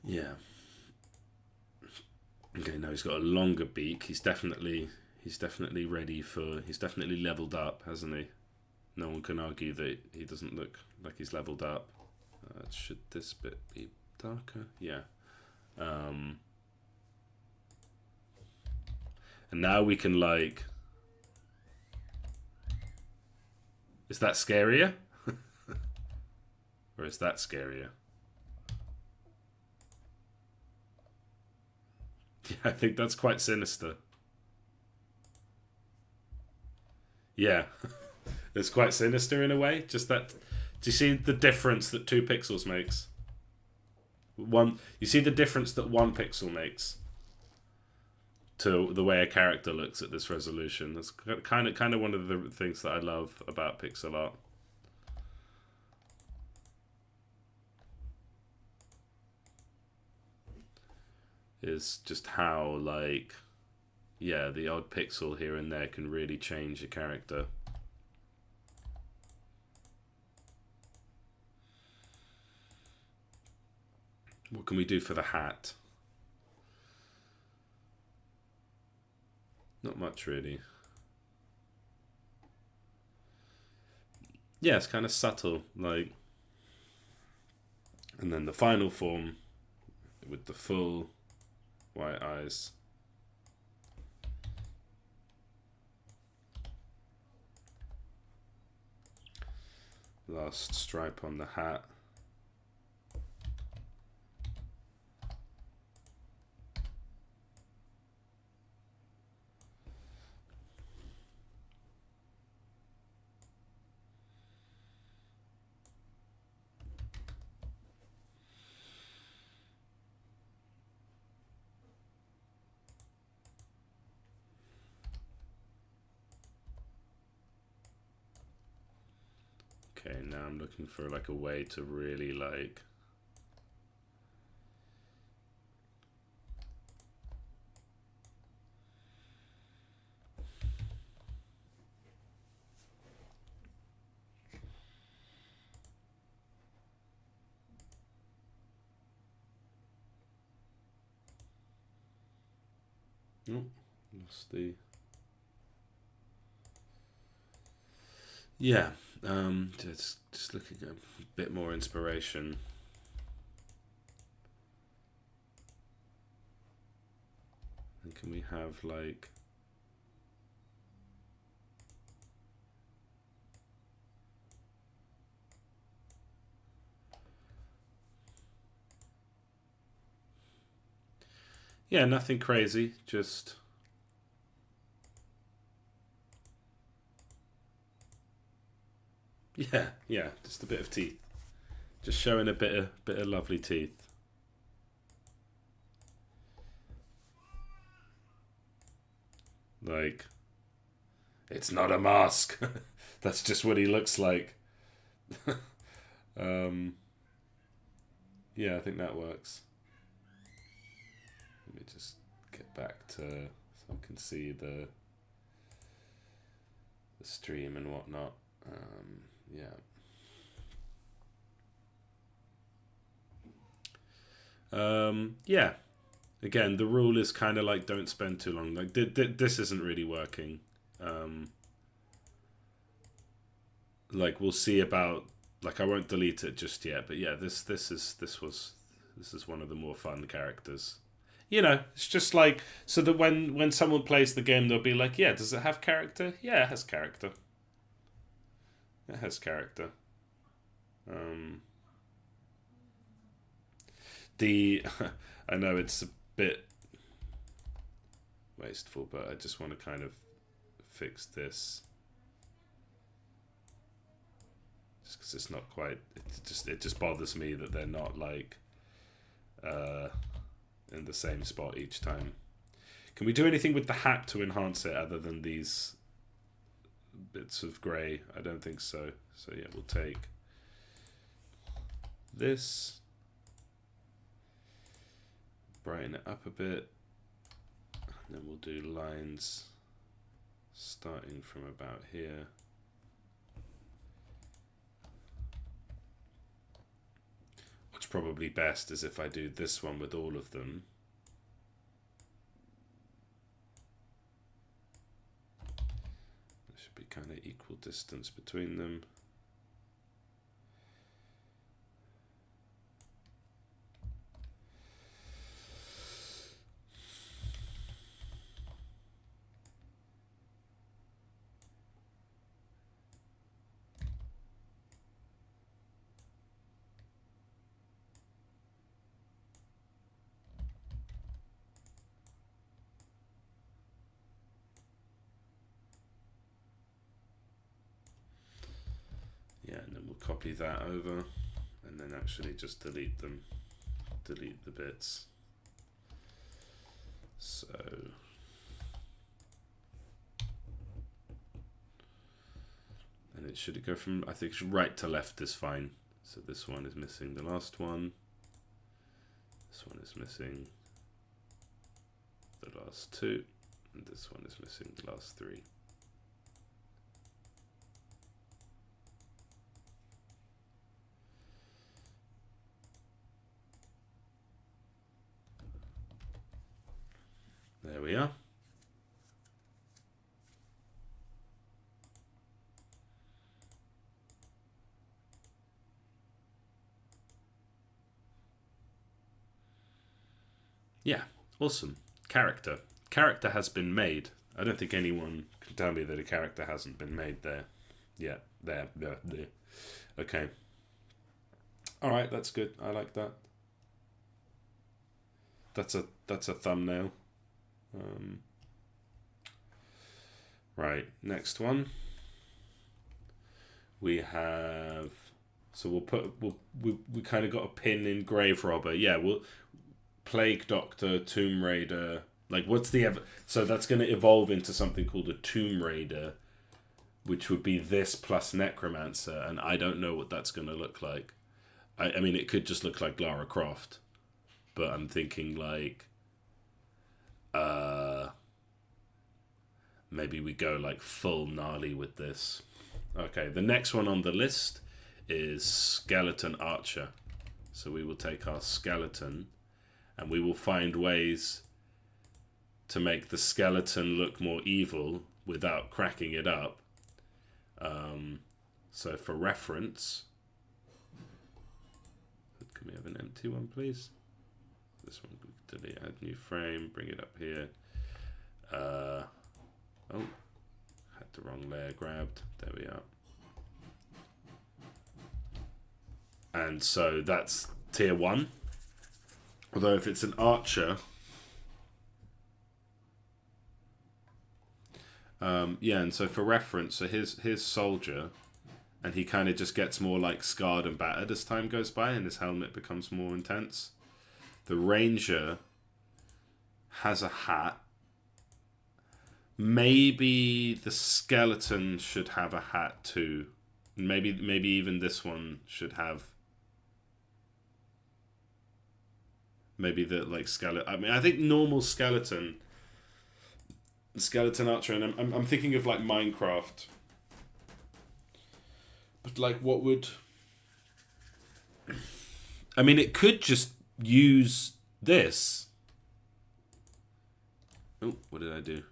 Yeah. Okay, now he's got a longer beak. He's definitely ready for. He's definitely leveled up, hasn't he? No one can argue that he doesn't look like he's leveled up. Should this bit be darker? Yeah. And now we can like. Is that scarier? Or is that scarier? Yeah, I think that's quite sinister. Yeah. It's quite sinister in a way. Just that. Do you see the difference that 2 pixels makes? You see the difference that 1 pixel makes to the way a character looks at this resolution. That's kind of one of the things that I love about pixel art. Is just how like, yeah, the odd pixel here and there can really change a character. What can we do for the hat? Not much, really. Yeah, it's kind of subtle, like. And then the final form with the full white eyes. Last stripe on the hat. Okay, now I'm looking for like a way to really like lost the yeah. Just looking at a bit more inspiration. And can we have like yeah, nothing crazy, just yeah, just a bit of teeth. Just showing a bit of lovely teeth. Like, it's not a mask. That's just what he looks like. Yeah, I think that works. Let me just get back to so I can see the stream and whatnot. Yeah. Yeah. Again, the rule is kind of like don't spend too long. Like this isn't really working. Like we'll see about. Like I won't delete it just yet, but yeah, this is one of the more fun characters. You know, it's just like so that when someone plays the game, they'll be like, yeah, does it have character? Yeah, it has character. It has character. The I know it's a bit wasteful, but I just want to kind of fix this. Just because it's not quite, it just bothers me that they're not like in the same spot each time. Can we do anything with the hat to enhance it other than these bits of grey? I don't think so. So yeah, we'll take this, brighten it up a bit, and then we'll do lines starting from about here. what's probably best is if I do this one with all of them. There should be kind of equal distance between them. Yeah, and then we'll copy that over and then actually just delete them, delete the bits. So and it should go from, I think right to left is fine. So this one is missing the last one. This one is missing the last two, and this one is missing the last three. There we are. Yeah, awesome. Character. Character has been made. I don't think anyone can tell me that a character hasn't been made there. Yeah, there. Okay. All right, that's good. I like that. That's a thumbnail. Right, next one. We have, so we kind of got a pin in Grave Robber. Yeah, we'll Plague Doctor, Tomb Raider. Like, what's the so that's going to evolve into something called a Tomb Raider, which would be this plus Necromancer, and I don't know what that's going to look like. I mean, it could just look like Lara Croft, but I'm thinking like, maybe we go like full gnarly with this. Okay, the next one on the list is Skeleton Archer. So we will take our skeleton and we will find ways to make the skeleton look more evil without cracking it up. So for reference, can we have an empty one, please? This one, delete, add new frame, bring it up here. Oh, had the wrong layer grabbed. There we are. And so that's tier 1. Although if it's an archer, yeah, and so for reference, so here's soldier, and he kind of just gets more like scarred and battered as time goes by, and his helmet becomes more intense. The ranger has a hat. Maybe the skeleton should have a hat too. Maybe even this one should have. Maybe the like skeleton. I mean, I think normal skeleton archer, and I'm thinking of like Minecraft. But like, what would? I mean, it could just use this. Oh, what did I do?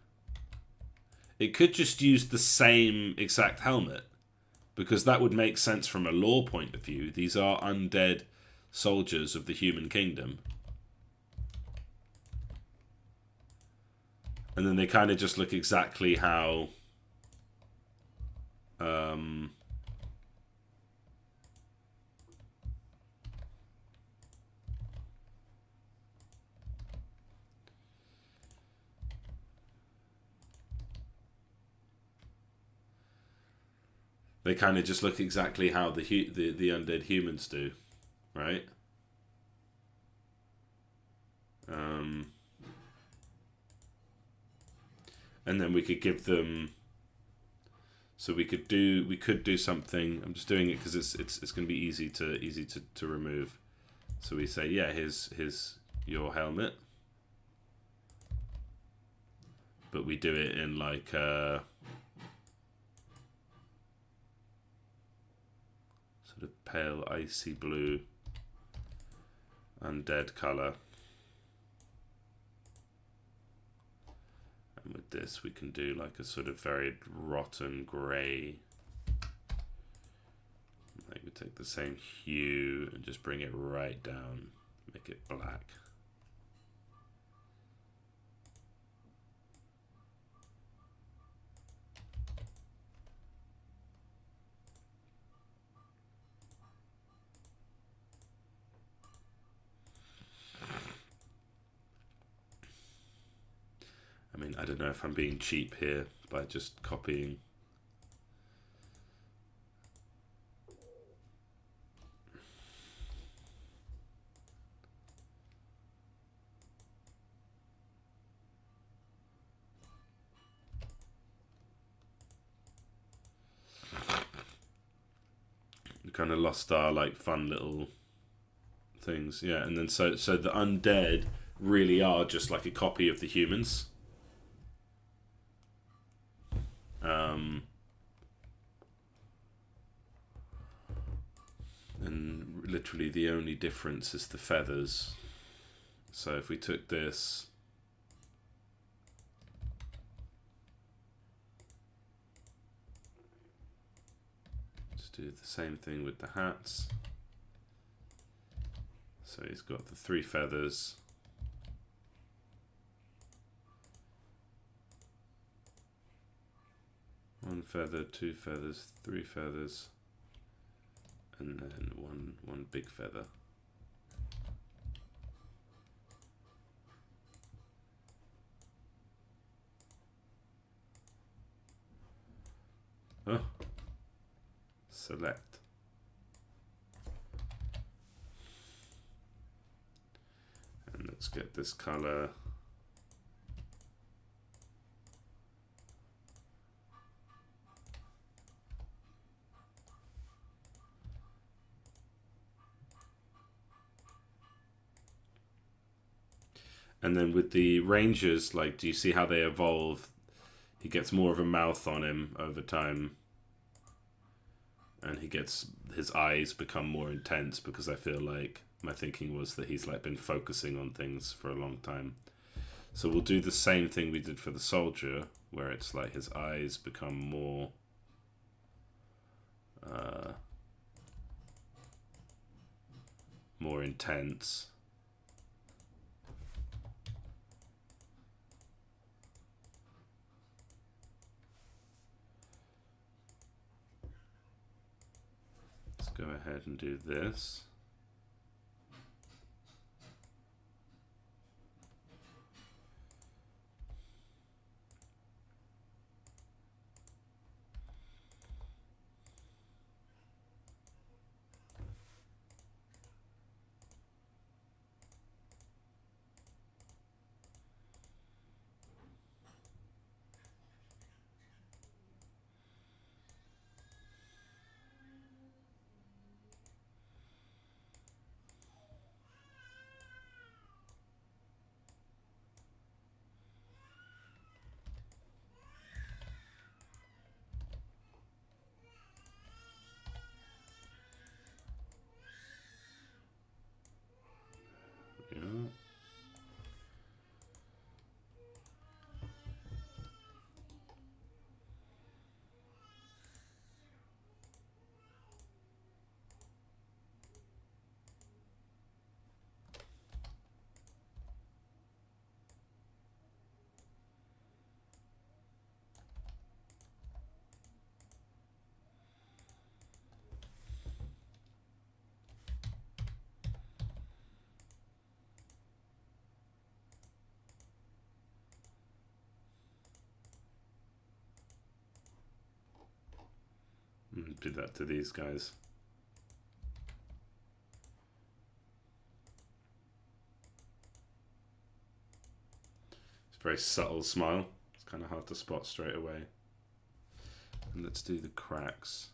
It could just use the same exact helmet, because that would make sense from a lore point of view. These are undead soldiers of the human kingdom. And then they kind of just look exactly how they kind of just look exactly how the undead humans do, right? And then we could give them. So we could do something. I'm just doing it because it's going to be easy to remove. So we say, yeah, here's your helmet, but we do it in like sort of pale icy blue. undead color. And with this we can do like a sort of very rotten grey. Like we take the same hue and just bring it right down, make it black. I mean, I don't know if I'm being cheap here by just copying. We kind of lost our like fun little things, yeah. And then so the undead really are just like a copy of the humans. And literally the only difference is the feathers. So if we took this, let's do the same thing with the hats. So he's got the 3 feathers. One feather, 2 feathers, 3 feathers, and then one big feather. Oh, select. And let's get this color. And then with the rangers, like, do you see how they evolve? He gets more of a mouth on him over time. And his eyes become more intense, because I feel like my thinking was that he's like been focusing on things for a long time. So we'll do the same thing we did for the soldier, where it's like his eyes become more more intense. Let's go ahead and do this. Yeah. Do that to these guys. It's a very subtle smile. It's kind of hard to spot straight away. And let's do the cracks.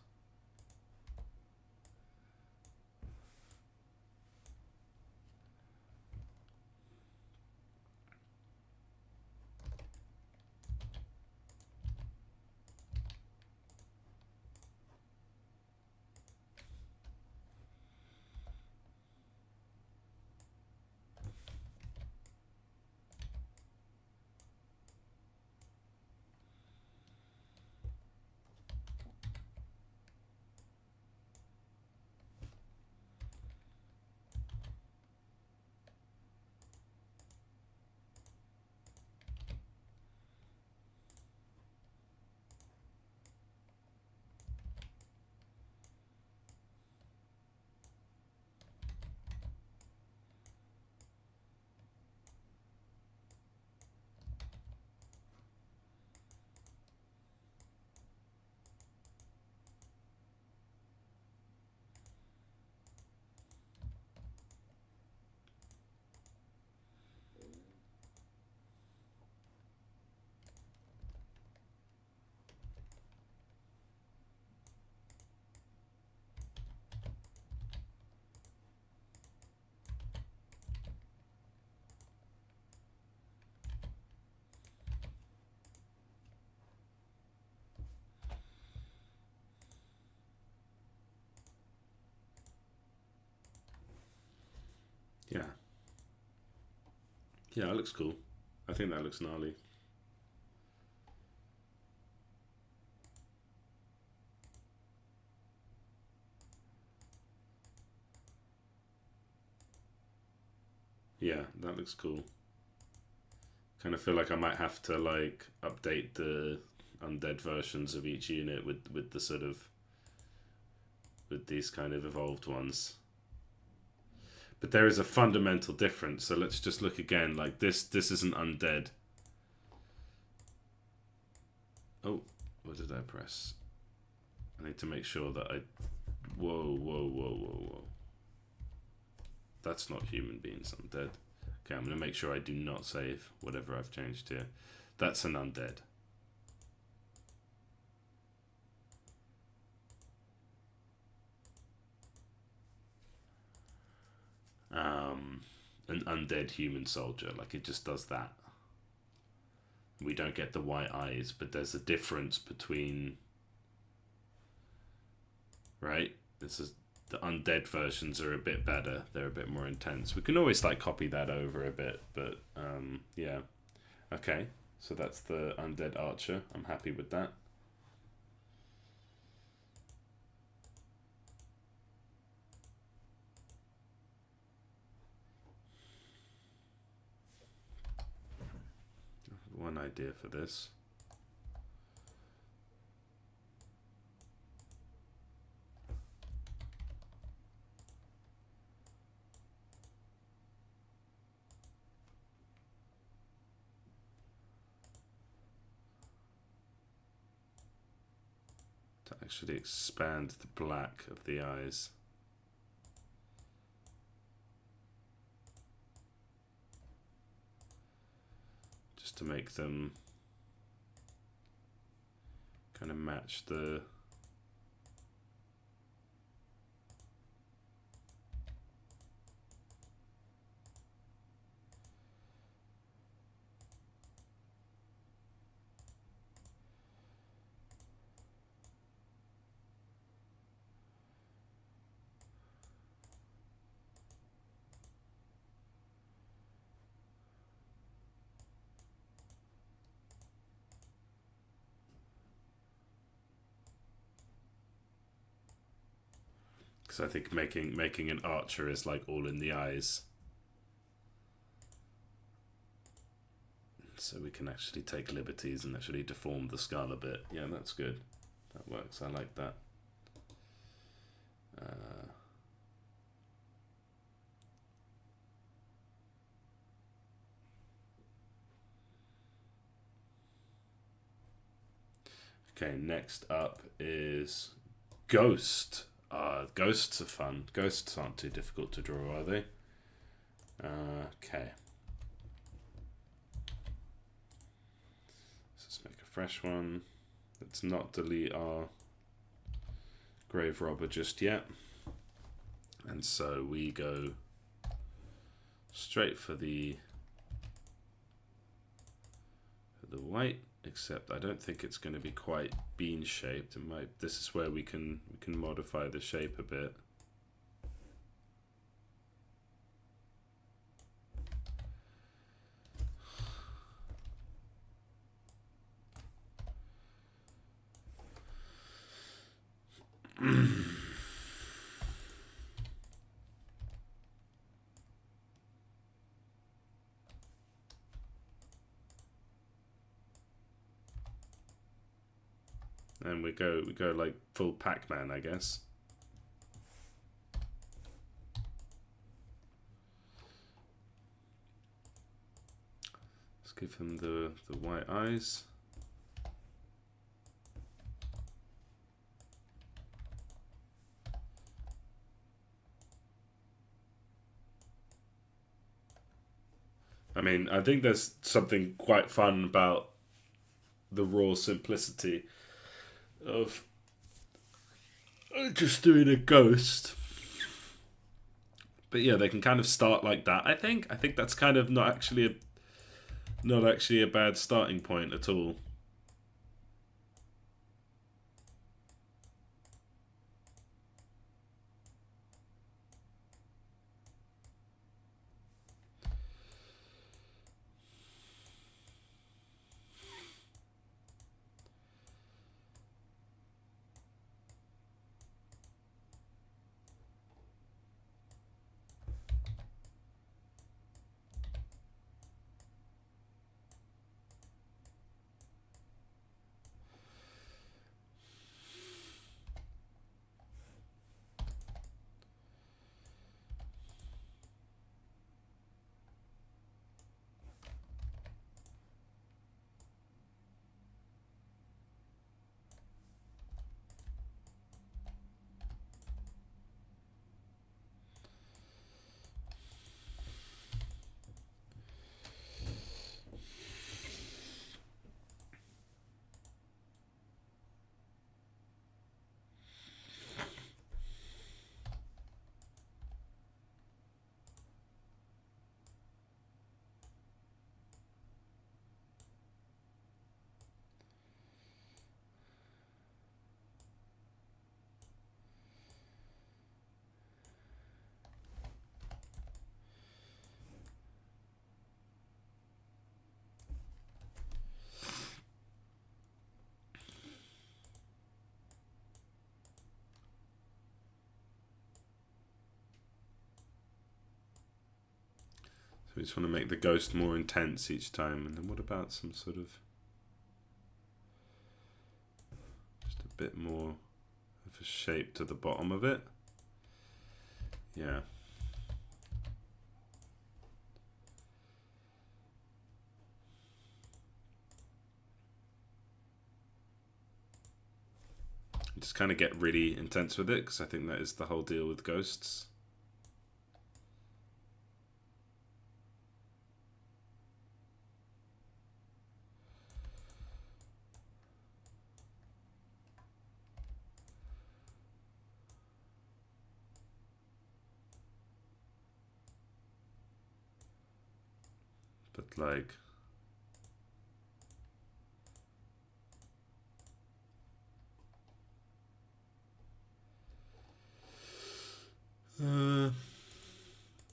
Yeah. Yeah, that looks cool. I think that looks gnarly. Yeah, that looks cool. Kind of feel like I might have to like update the undead versions of each unit with the sort of with these kind of evolved ones. But there is a fundamental difference. So let's just look again. Like this isn't undead. Oh, what did I press? I need to make sure that I... Whoa, whoa, whoa, whoa, whoa. That's not human beings undead. Okay, I'm going to make sure I do not save whatever I've changed here. That's an undead. An undead human soldier. Like, it just does that. We don't get the white eyes, but there's a difference between... Right? This is... The undead versions are a bit better. They're a bit more intense. We can always like copy that over a bit, but yeah. Okay, so that's the undead archer. I'm happy with that. One idea for this. To actually expand the black of the eyes. Just to make them kind of match the... Because I think making an archer is like all in the eyes. So we can actually take liberties and actually deform the skull a bit. Yeah, that's good. That works. I like that. Okay, next up is Ghost. Ghosts are fun. Ghosts aren't too difficult to draw, are they? Okay. Let's just make a fresh one. Let's not delete our grave robber just yet. And so we go straight for the white, except I don't think it's going to be quite bean shaped. It might. This is where we can modify the shape a bit. And we go like full Pac-Man, I guess. Let's give him the white eyes. I mean, I think there's something quite fun about the raw simplicity of just doing a ghost. But yeah, they can kind of start like that. I think that's kind of not actually a bad starting point at all. So we just want to make the ghost more intense each time. And then what about some sort of just a bit more of a shape to the bottom of it? Yeah. Just kind of get really intense with it, because I think that is the whole deal with ghosts. But like,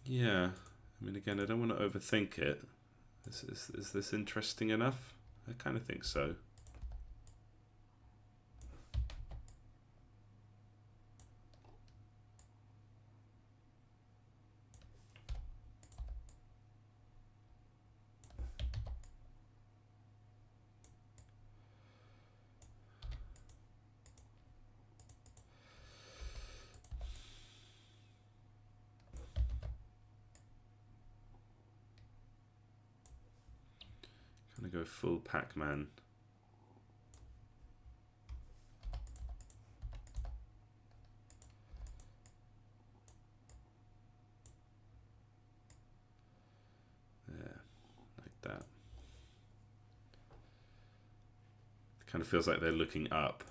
yeah. I mean, again, I don't want to overthink it. Is this interesting enough? I kind of think so. Gonna go full Pac-Man. Yeah, like that. It kind of feels like they're looking up.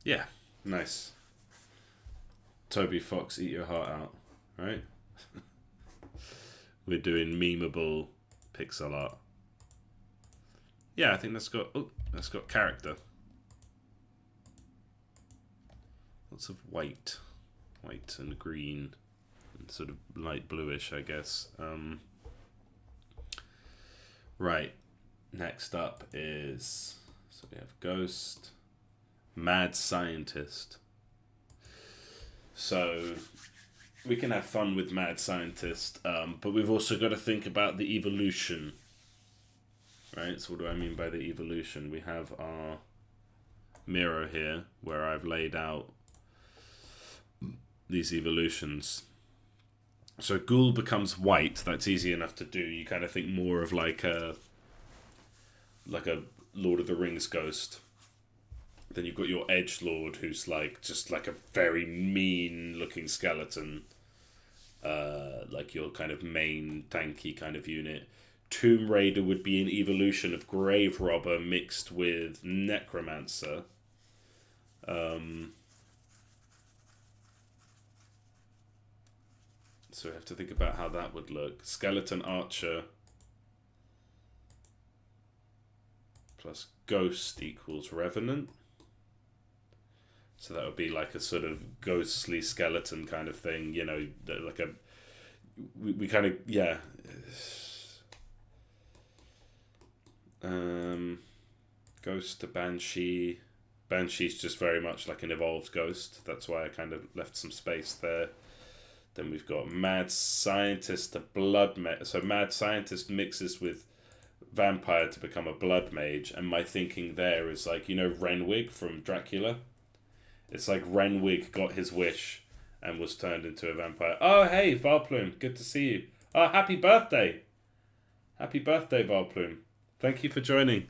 Yeah, nice. Toby Fox, eat your heart out, right? We're doing memeable pixel art. Yeah, I think that's got character. Lots of white and green, and sort of light bluish, I guess. Right. Next up is, so we have Ghost, Mad Scientist. So we can have fun with Mad Scientist, but we've also got to think about the evolution. Right, so what do I mean by the evolution? We have our mirror here, where I've laid out these evolutions. So Ghoul becomes white, that's easy enough to do. You kind of think more of like a Lord of the Rings ghost. Then you've got your Edgelord, who's like just like a very mean looking skeleton. Like your kind of main tanky kind of unit. Tomb Raider would be an evolution of Grave Robber mixed with Necromancer. So we have to think about how that would look. Skeleton Archer plus Ghost equals Revenant. So that would be like a sort of ghostly skeleton kind of thing, you know, like a... We kind of, yeah... Ghost to Banshee. Banshee's just very much like an evolved ghost. That's why I kind of left some space there. Then we've got Mad Scientist to Blood Mage. So Mad Scientist mixes with Vampire to become a Blood Mage. And my thinking there is like, you know, Renwig from Dracula? It's like Renwig got his wish and was turned into a vampire. Oh, hey, Valplume. Good to see you. Oh, happy birthday. Happy birthday, Valplume. Thank you for joining.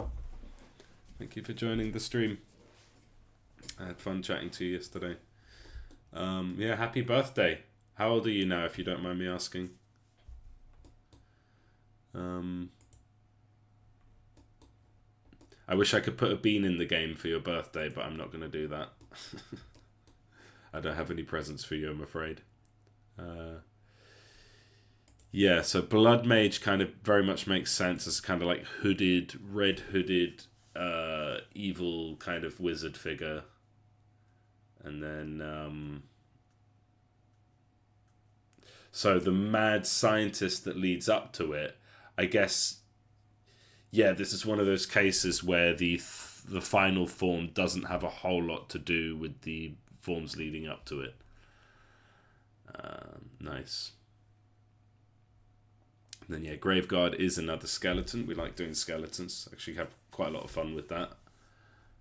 Thank you for joining the stream. I had fun chatting to you yesterday. Yeah, happy birthday. How old are you now, if you don't mind me asking? I wish I could put a bean in the game for your birthday, but I'm not going to do that. I don't have any presents for you, I'm afraid. Yeah, so Blood Mage kind of very much makes sense as kind of like hooded, red hooded, evil kind of wizard figure. And then, so the mad scientist that leads up to it, I guess, yeah, this is one of those cases where the final form doesn't have a whole lot to do with the forms leading up to it. Nice. And then, yeah, Graveguard is another skeleton. We like doing skeletons. Actually have quite a lot of fun with that.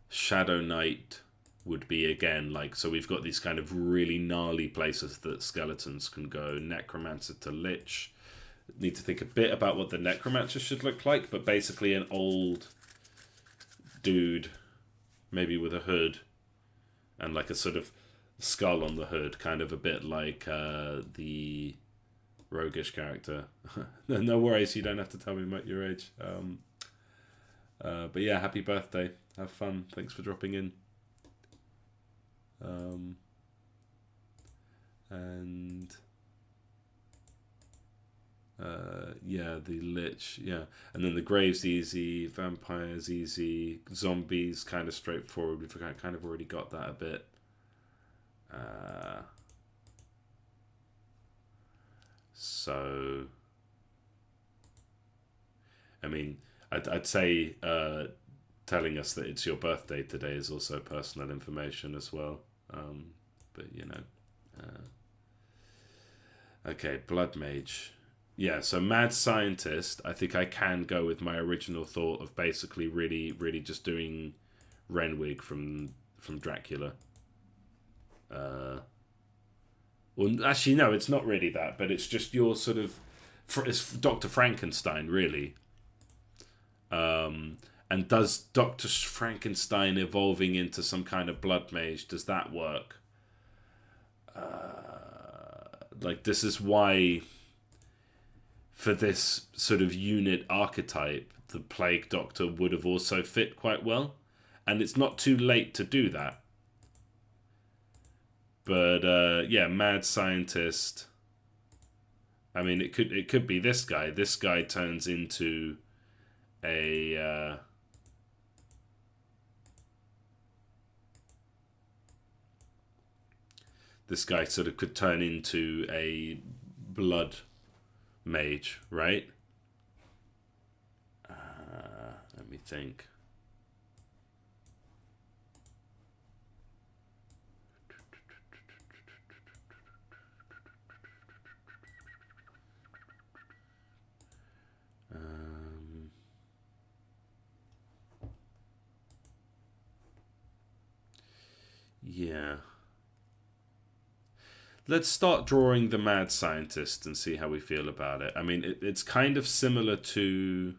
Shadow Knight would be, again, like, so we've got these kind of really gnarly places that skeletons can go. Necromancer to Lich. Need to think a bit about what the Necromancer should look like, but basically an old dude, maybe with a hood, and like a sort of skull on the hood, kind of a bit like the roguish character. No worries, you don't have to tell me about your age. But yeah, happy birthday. Have fun. Thanks for dropping in. Yeah, the Lich, yeah. And then the Grave's easy, Vampires easy, Zombies kind of straightforward. We've kind of already got that a bit. So, I mean, I'd say telling us that it's your birthday today is also personal information as well. But, you know. Okay, Blood Mage. Yeah, so Mad Scientist, I think I can go with my original thought of basically really, really just doing Renwig from Dracula. Well, actually, no, it's not really that, but it's just your sort of... It's Dr. Frankenstein, really. And does Dr. Frankenstein evolving into some kind of blood mage, does that work? Like, this is why, for this sort of unit archetype, the Plague Doctor would have also fit quite well. And it's not too late to do that. But yeah, Mad Scientist. I mean, it could be this guy. This guy turns into a this guy sort of could turn into a blood mage, right? Let me think. Yeah. Let's start drawing the Mad Scientist and see how we feel about it. I mean, it's kind of similar to...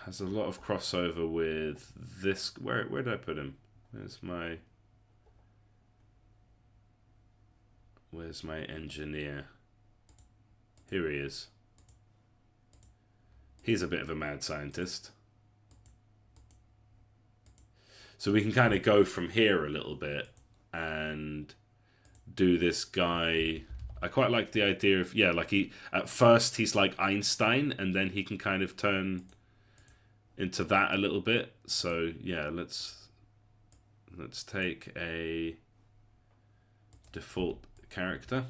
has a lot of crossover with this... Where did I put him? Where's my engineer? Here he is. He's a bit of a mad scientist. So we can kind of go from here a little bit and do this guy. I quite like the idea of, yeah, like at first he's like Einstein and then he can kind of turn into that a little bit. So yeah, let's take a default character.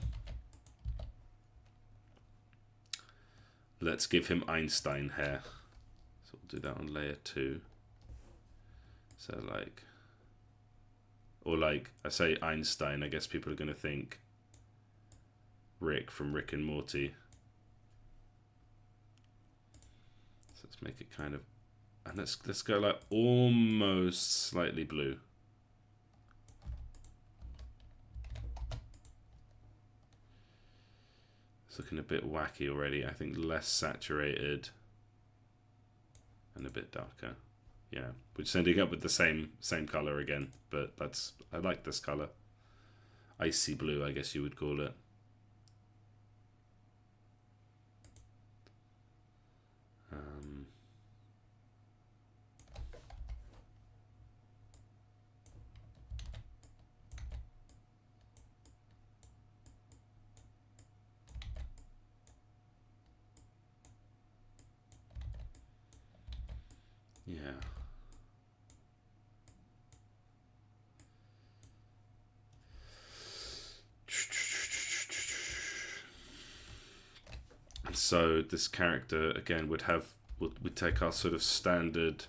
Let's give him Einstein hair. So we'll do that on layer 2. So like, or like, I say Einstein, I guess people are going to think Rick from Rick and Morty. So let's make it kind of, and let's go like almost slightly blue. It's looking a bit wacky already. I think less saturated and a bit darker. Yeah, we're just ending up with the same color again, but I like this color. Icy blue, I guess you would call it. Yeah. And so this character again would take our sort of standard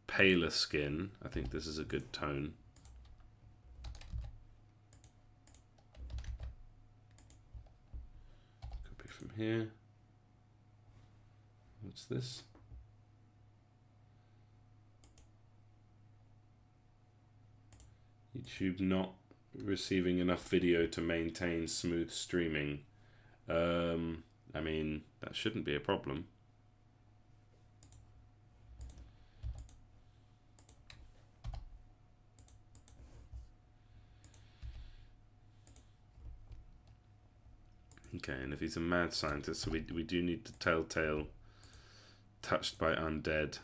paler skin. I think this is a good tone. Copy from here. What's this? YouTube not receiving enough video to maintain smooth streaming. I mean, that shouldn't be a problem. Okay, and if he's a mad scientist, so we do need the telltale touched by undead.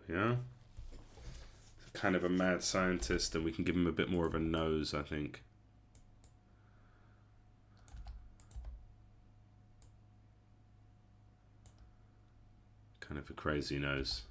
Yeah, kind of a mad scientist, and we can give him a bit more of a nose, I think. Kind of a crazy nose.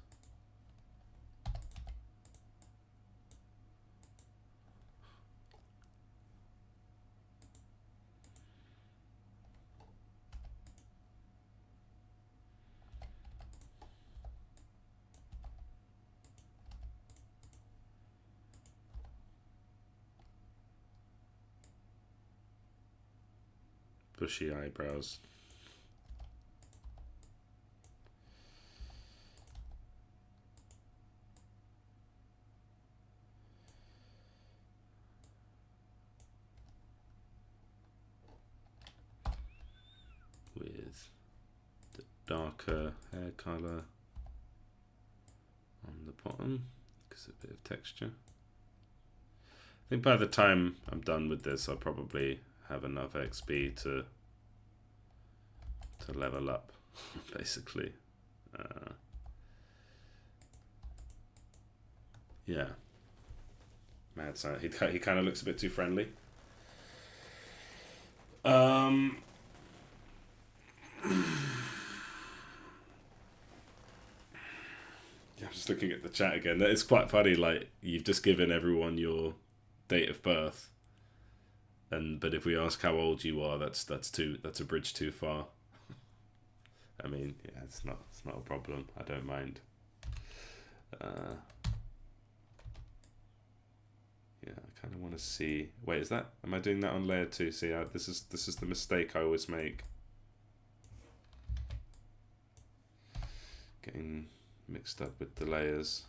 Bushy eyebrows. With the darker hair color on the bottom, because a bit of texture. I think by the time I'm done with this, I'll probably have enough XP to level up, basically. Yeah. Mad science. He kind of looks a bit too friendly. Yeah, I'm just looking at the chat again. It's quite funny. Like, you've just given everyone your date of birth, but if we ask how old you are, that's a bridge too far. I mean, yeah, it's not a problem. I don't mind. Yeah, I kind of want to see. Wait, is that? Am I doing that on layer 2? See, this is the mistake I always make. Getting mixed up with the layers.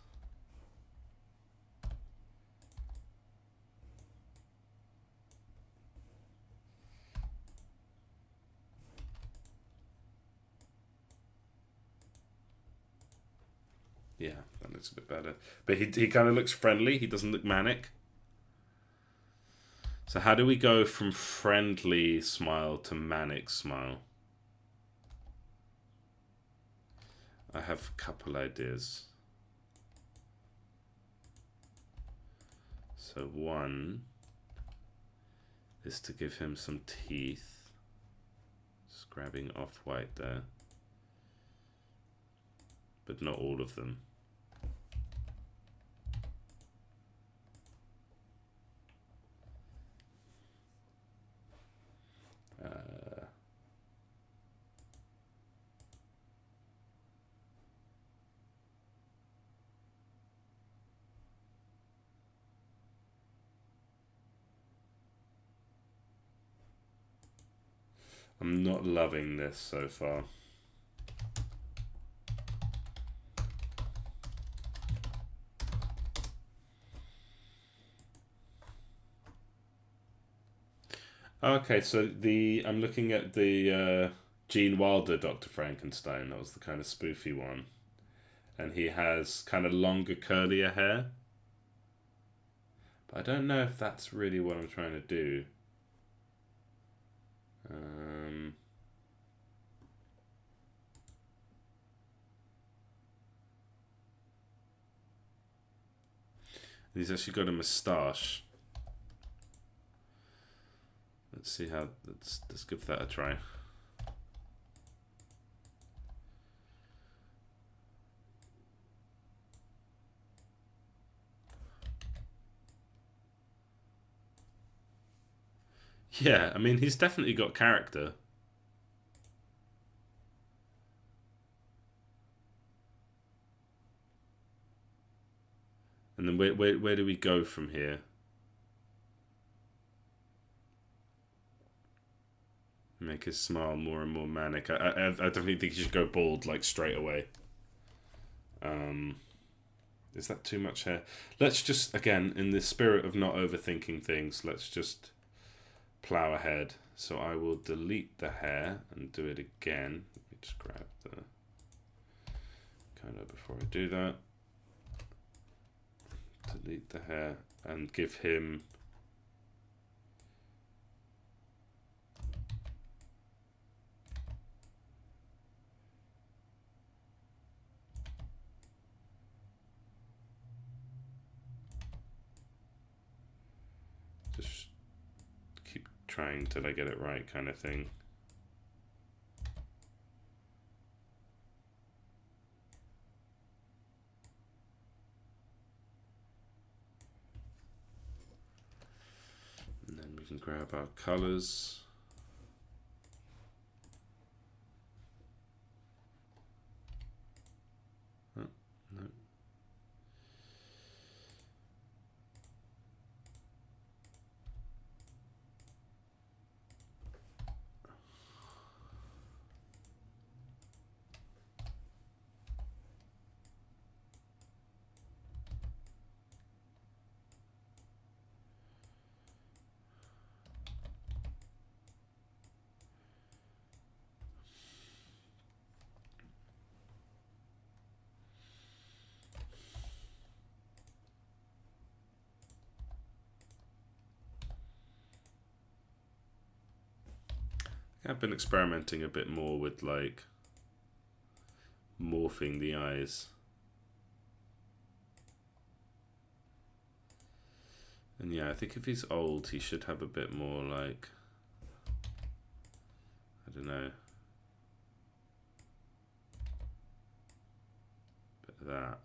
Yeah, that looks a bit better. But he kind of looks friendly. He doesn't look manic. So how do we go from friendly smile to manic smile? I have a couple ideas. So one is to give him some teeth. Just grabbing off-white there. But not all of them. I'm not loving this so far. Okay, so I'm looking at the Gene Wilder Dr. Frankenstein. That was the kind of spoofy one. And he has kind of longer, curlier hair. But I don't know if that's really what I'm trying to do. He's actually got a moustache. Let's see how. Let's give that a try. Yeah, I mean, he's definitely got character. And then where do we go from here? Make his smile more and more manic. I definitely think he should go bald, like, straight away. Is that too much hair? Let's just, again, in the spirit of not overthinking things, let's just plow ahead. So I will delete the hair and do it again. Let me just grab the kind of before I do that. Delete the hair and give him just keep trying till I get it right kind of thing. And then we can grab our colors. Oh, no. I've been experimenting a bit more with like morphing the eyes. And yeah, I think if he's old, he should have a bit more like, I don't know, bit of that.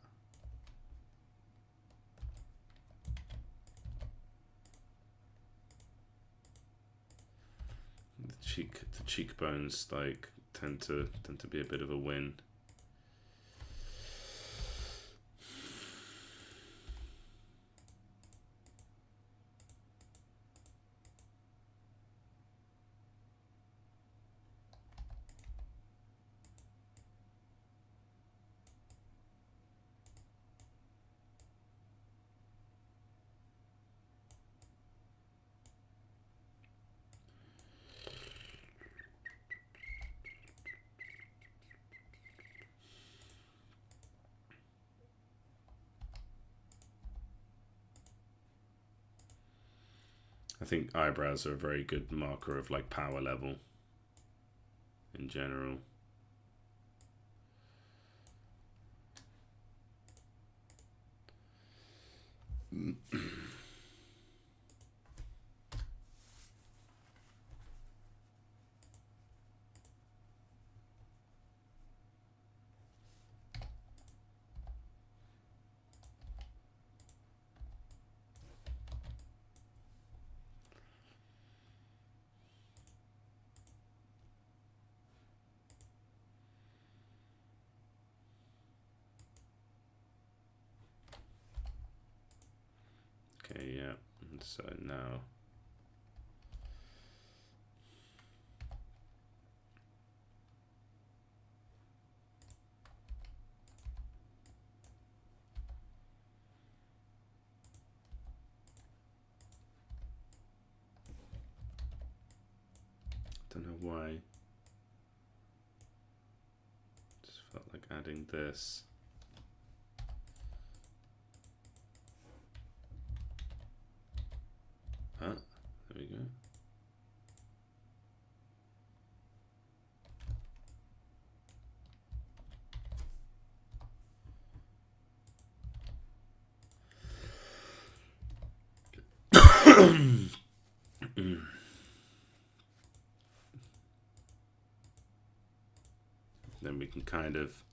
The cheekbones like tend to be a bit of a win. I think eyebrows are a very good marker of like power level in general. Okay, yeah, and so now don't know why. Just felt like adding this. There we go. Then we can kind of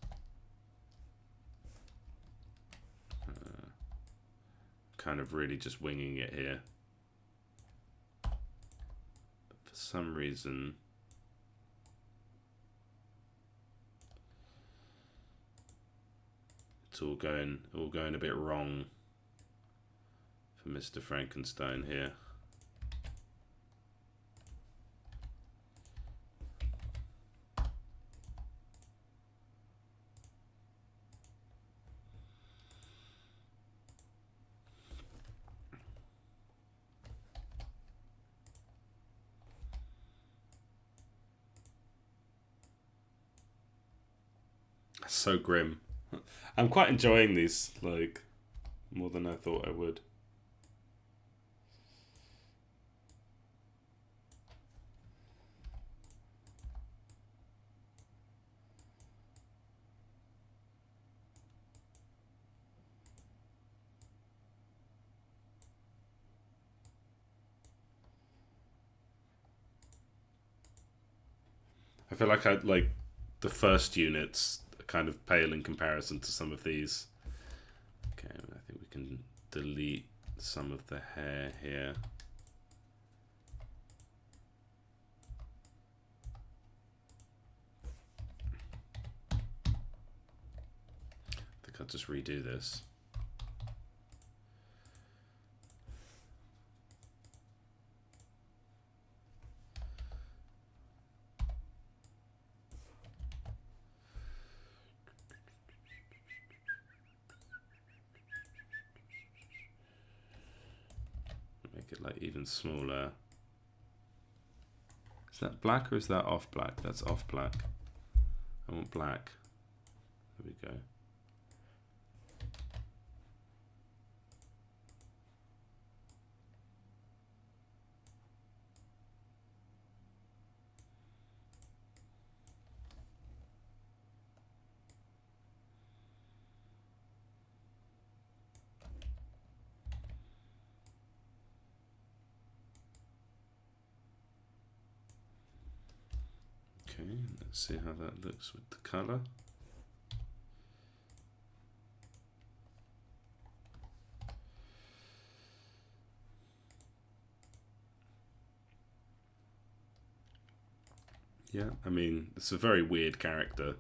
really just winging it here. But for some reason it's all going a bit wrong for Mr. Frankenstein here. So grim. I'm quite enjoying these, like, more than I thought I would. I feel like the first units are kind of pale in comparison to some of these. Okay, I think we can delete some of the hair here. I think I'll just redo this. Make it like even smaller. Is that black or is that off black? That's off black. I want black. There we go. Okay, let's see how that looks with the color. Yeah, I mean, it's a very weird character.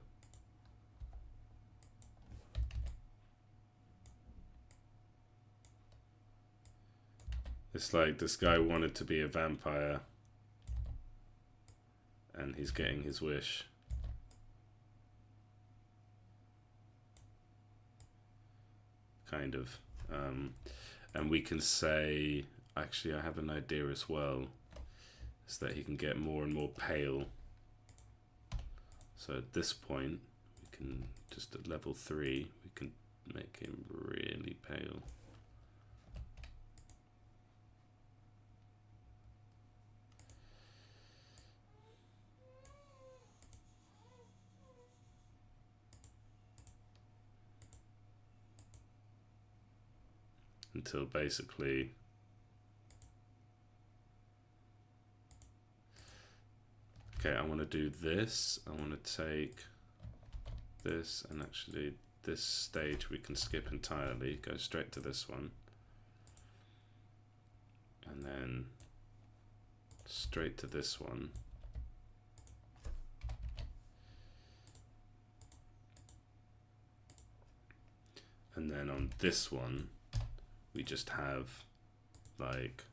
It's like this guy wanted to be a vampire and he's getting his wish. Kind of. And we can say, actually I have an idea as well, is that he can get more and more pale. So at this point, we can just at level 3, we can make him really pale. Until basically okay, I want to do this. I want to take this, and actually this stage we can skip entirely, go straight to this one, and then straight to this one. And then on this one we just have like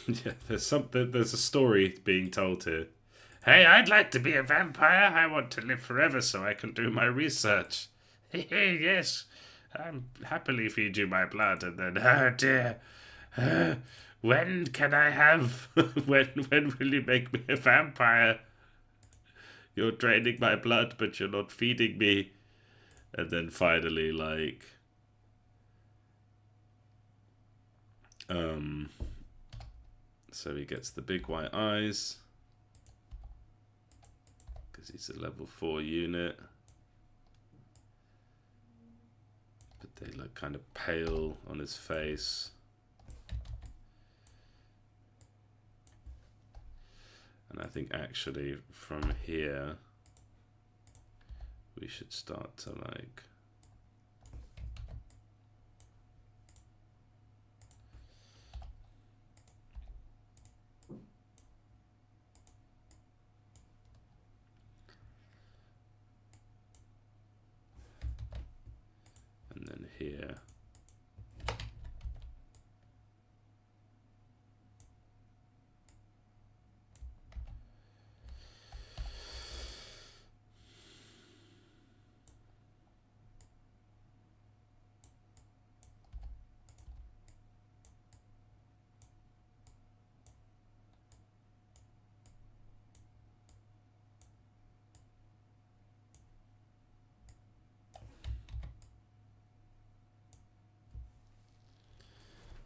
Yeah, there's a story being told here. Hey, I'd like to be a vampire. I want to live forever so I can do my research. Hey, yes, I'm happily feed you my blood, and then, oh dear, when can I have? when will you make me a vampire? You're draining my blood, but you're not feeding me. And then finally, like, so he gets the big white eyes because he's a level 4 unit. But they look kind of pale on his face. And I think actually from here we should start to like and then here.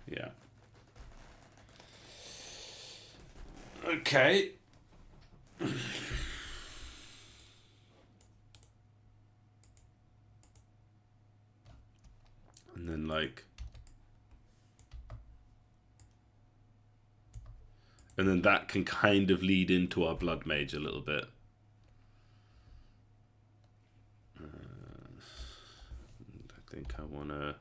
Yeah. Okay. And then like, and then that can kind of lead into our blood mage a little bit. I think I want to.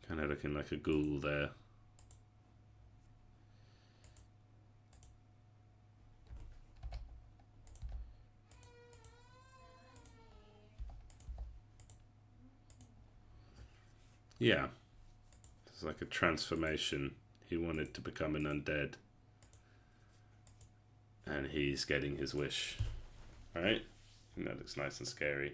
Kind of looking like a ghoul there. Yeah. It's like a transformation. He wanted to become an undead. And he's getting his wish. Alright? And that looks nice and scary.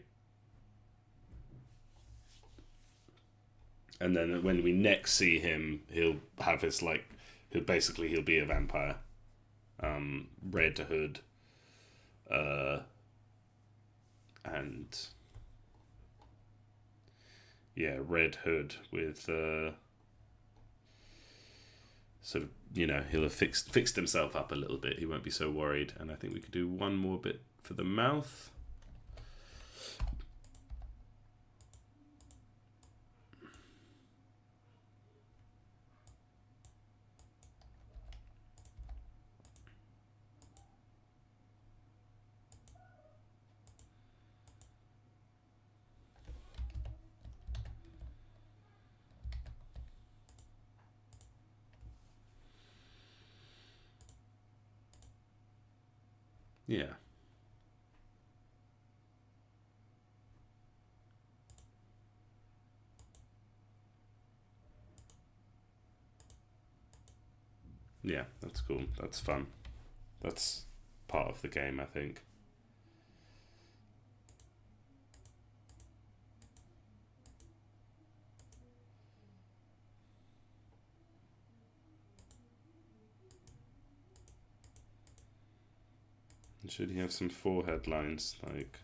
And then when we next see him, he'll have his like, he'll be a vampire. Red hood. And yeah, red hood with sort of, you know, he'll have fixed himself up a little bit. He won't be so worried. And I think we could do one more bit for the mouth. Yeah. Yeah, that's cool. That's fun. That's part of the game, I think. Should he have some forehead lines like?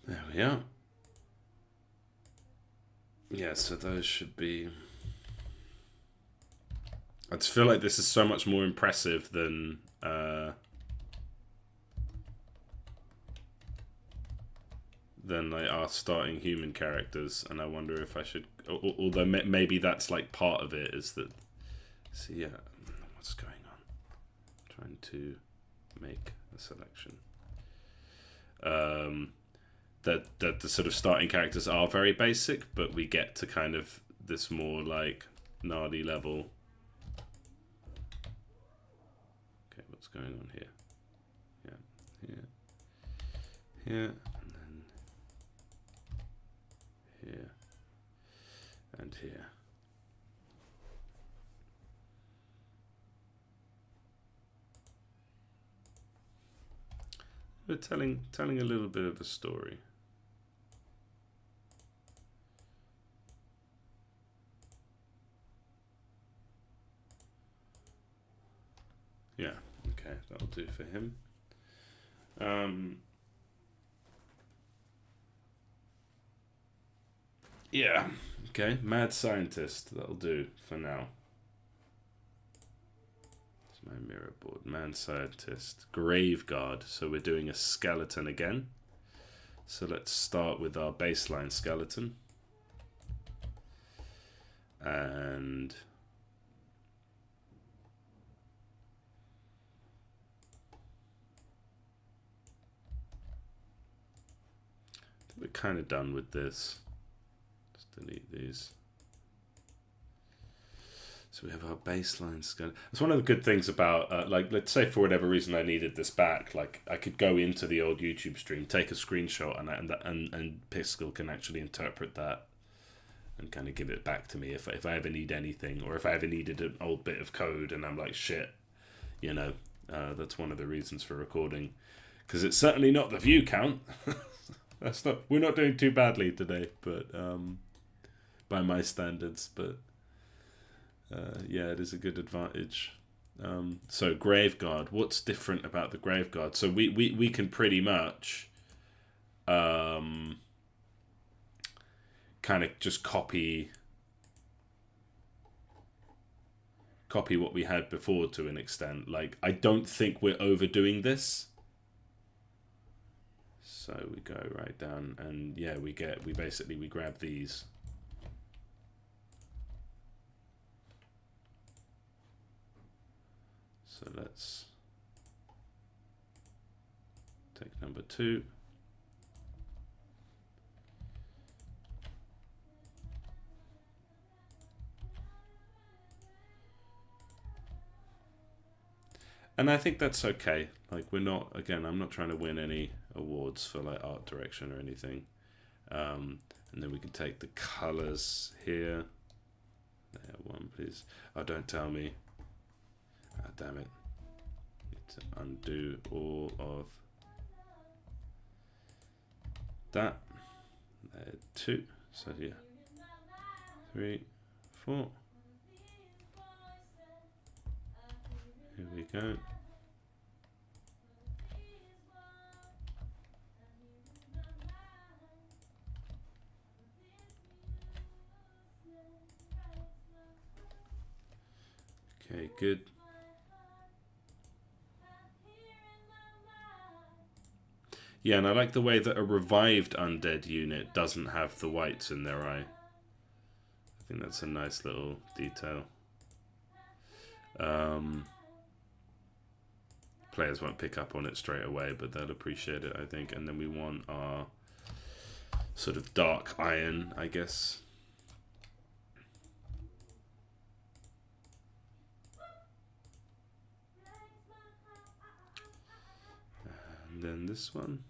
There we are. Yeah, so those should be... I just feel like this is so much more impressive than like our starting human characters, and I wonder if I should... Although maybe that's like part of it, is that... See, yeah, what's going on? I'm trying to make a selection. That the sort of starting characters are very basic, but we get to kind of this more like gnarly level. Okay, what's going on here? Yeah, here, and then here, and here. We're telling a little bit of a story. Yeah, okay, that'll do for him. Yeah, okay, mad scientist, that'll do for now. It's my mirror board. Mad scientist, grave guard. So we're doing a skeleton again. So let's start with our baseline skeleton. And we're kind of done with this. Just delete these. So we have our baseline skeleton. It's one of the good things about, like, let's say for whatever reason I needed this back. Like, I could go into the old YouTube stream, take a screenshot, and Pixel can actually interpret that and kind of give it back to me if I ever need anything, or if I ever needed an old bit of code and I'm like, shit, you know. That's one of the reasons for recording, because it's certainly not the view count. We're not doing too badly today, but by my standards, but yeah, it is a good advantage. So Graveguard, what's different about the Graveguard? So we can pretty much kind of just copy what we had before to an extent. Like, I don't think we're overdoing this. So we go right down, and yeah, we grab these. So let's take number 2. And I think that's okay. Like, we're not, again, I'm not trying to win any awards for like art direction or anything. And then we can take the colors here. There, one, please. Oh, don't tell me. Ah, damn it. Need to undo all of that. There, 2. So yeah. 3, 4. Here we go. Okay, good. Yeah, and I like the way that a revived undead unit doesn't have the whites in their eye. I think that's a nice little detail. players won't pick up on it straight away, but they'll appreciate it, I think. And then we want our sort of dark iron, I guess. And then this one.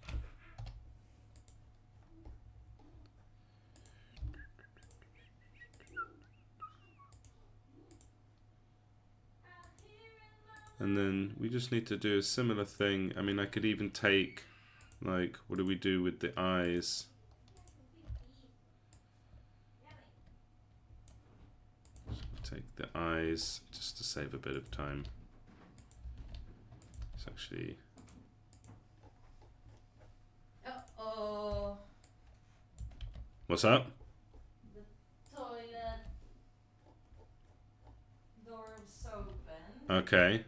And then we just need to do a similar thing. I mean, I could even take, like, what do we do with the eyes? Take the eyes just to save a bit of time. It's actually... Uh-oh. What's up? The toilet door is open. Okay.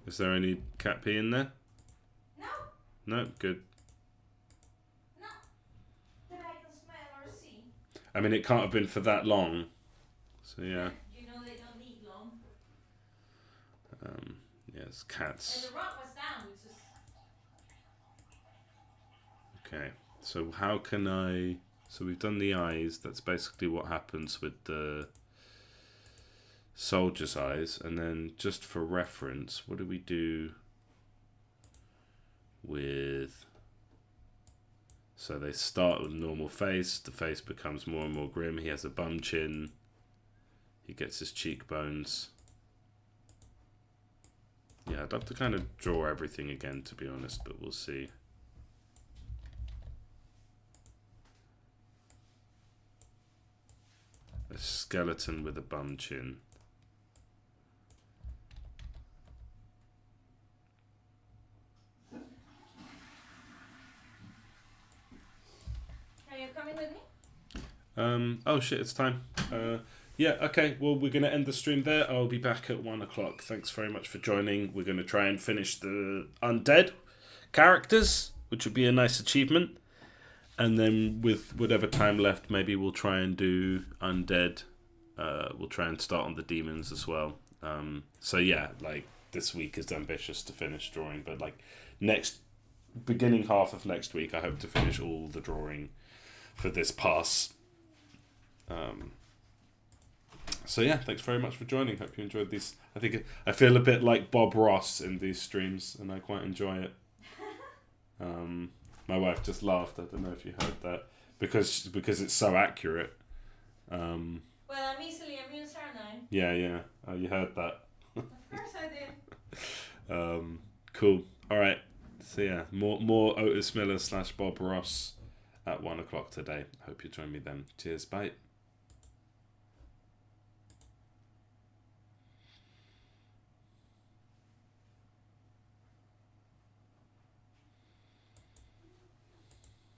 Is there any cat pee in there? No. No? Good. No. That I can smell or see. I mean, it can't have been for that long. So, yeah. You know they don't need long. Yes, cats. And the rock was down, which is... Okay. So, how can I... So, we've done the eyes. That's basically what happens with the soldier's eyes. And then, just for reference, what do we do with... So, they start with a normal face. The face becomes more and more grim. He has a bum chin. He gets his cheekbones. Yeah, I'd have to kind of draw everything again, to be honest, but we'll see. A skeleton with a bum chin. Are you coming with me? Oh shit, it's time. Yeah, okay, well, we're going to end the stream there. I'll be back at 1 o'clock. Thanks very much for joining. We're going to try and finish the undead characters, which would be a nice achievement. And then with whatever time left, maybe we'll try and do undead. We'll try and start on the demons as well. So yeah, like, this week is ambitious to finish drawing, but like beginning half of next week, I hope to finish all the drawing for this pass. So yeah, thanks very much for joining. Hope you enjoyed these. I feel a bit like Bob Ross in these streams, and I quite enjoy it. My wife just laughed. I don't know if you heard that because it's so accurate. Well, I'm easily amused, aren't I? Yeah. Oh, you heard that. Of course I did. Cool. All right. So yeah, more Otis Miller / Bob Ross at 1 o'clock today. Hope you join me then. Cheers. Bye.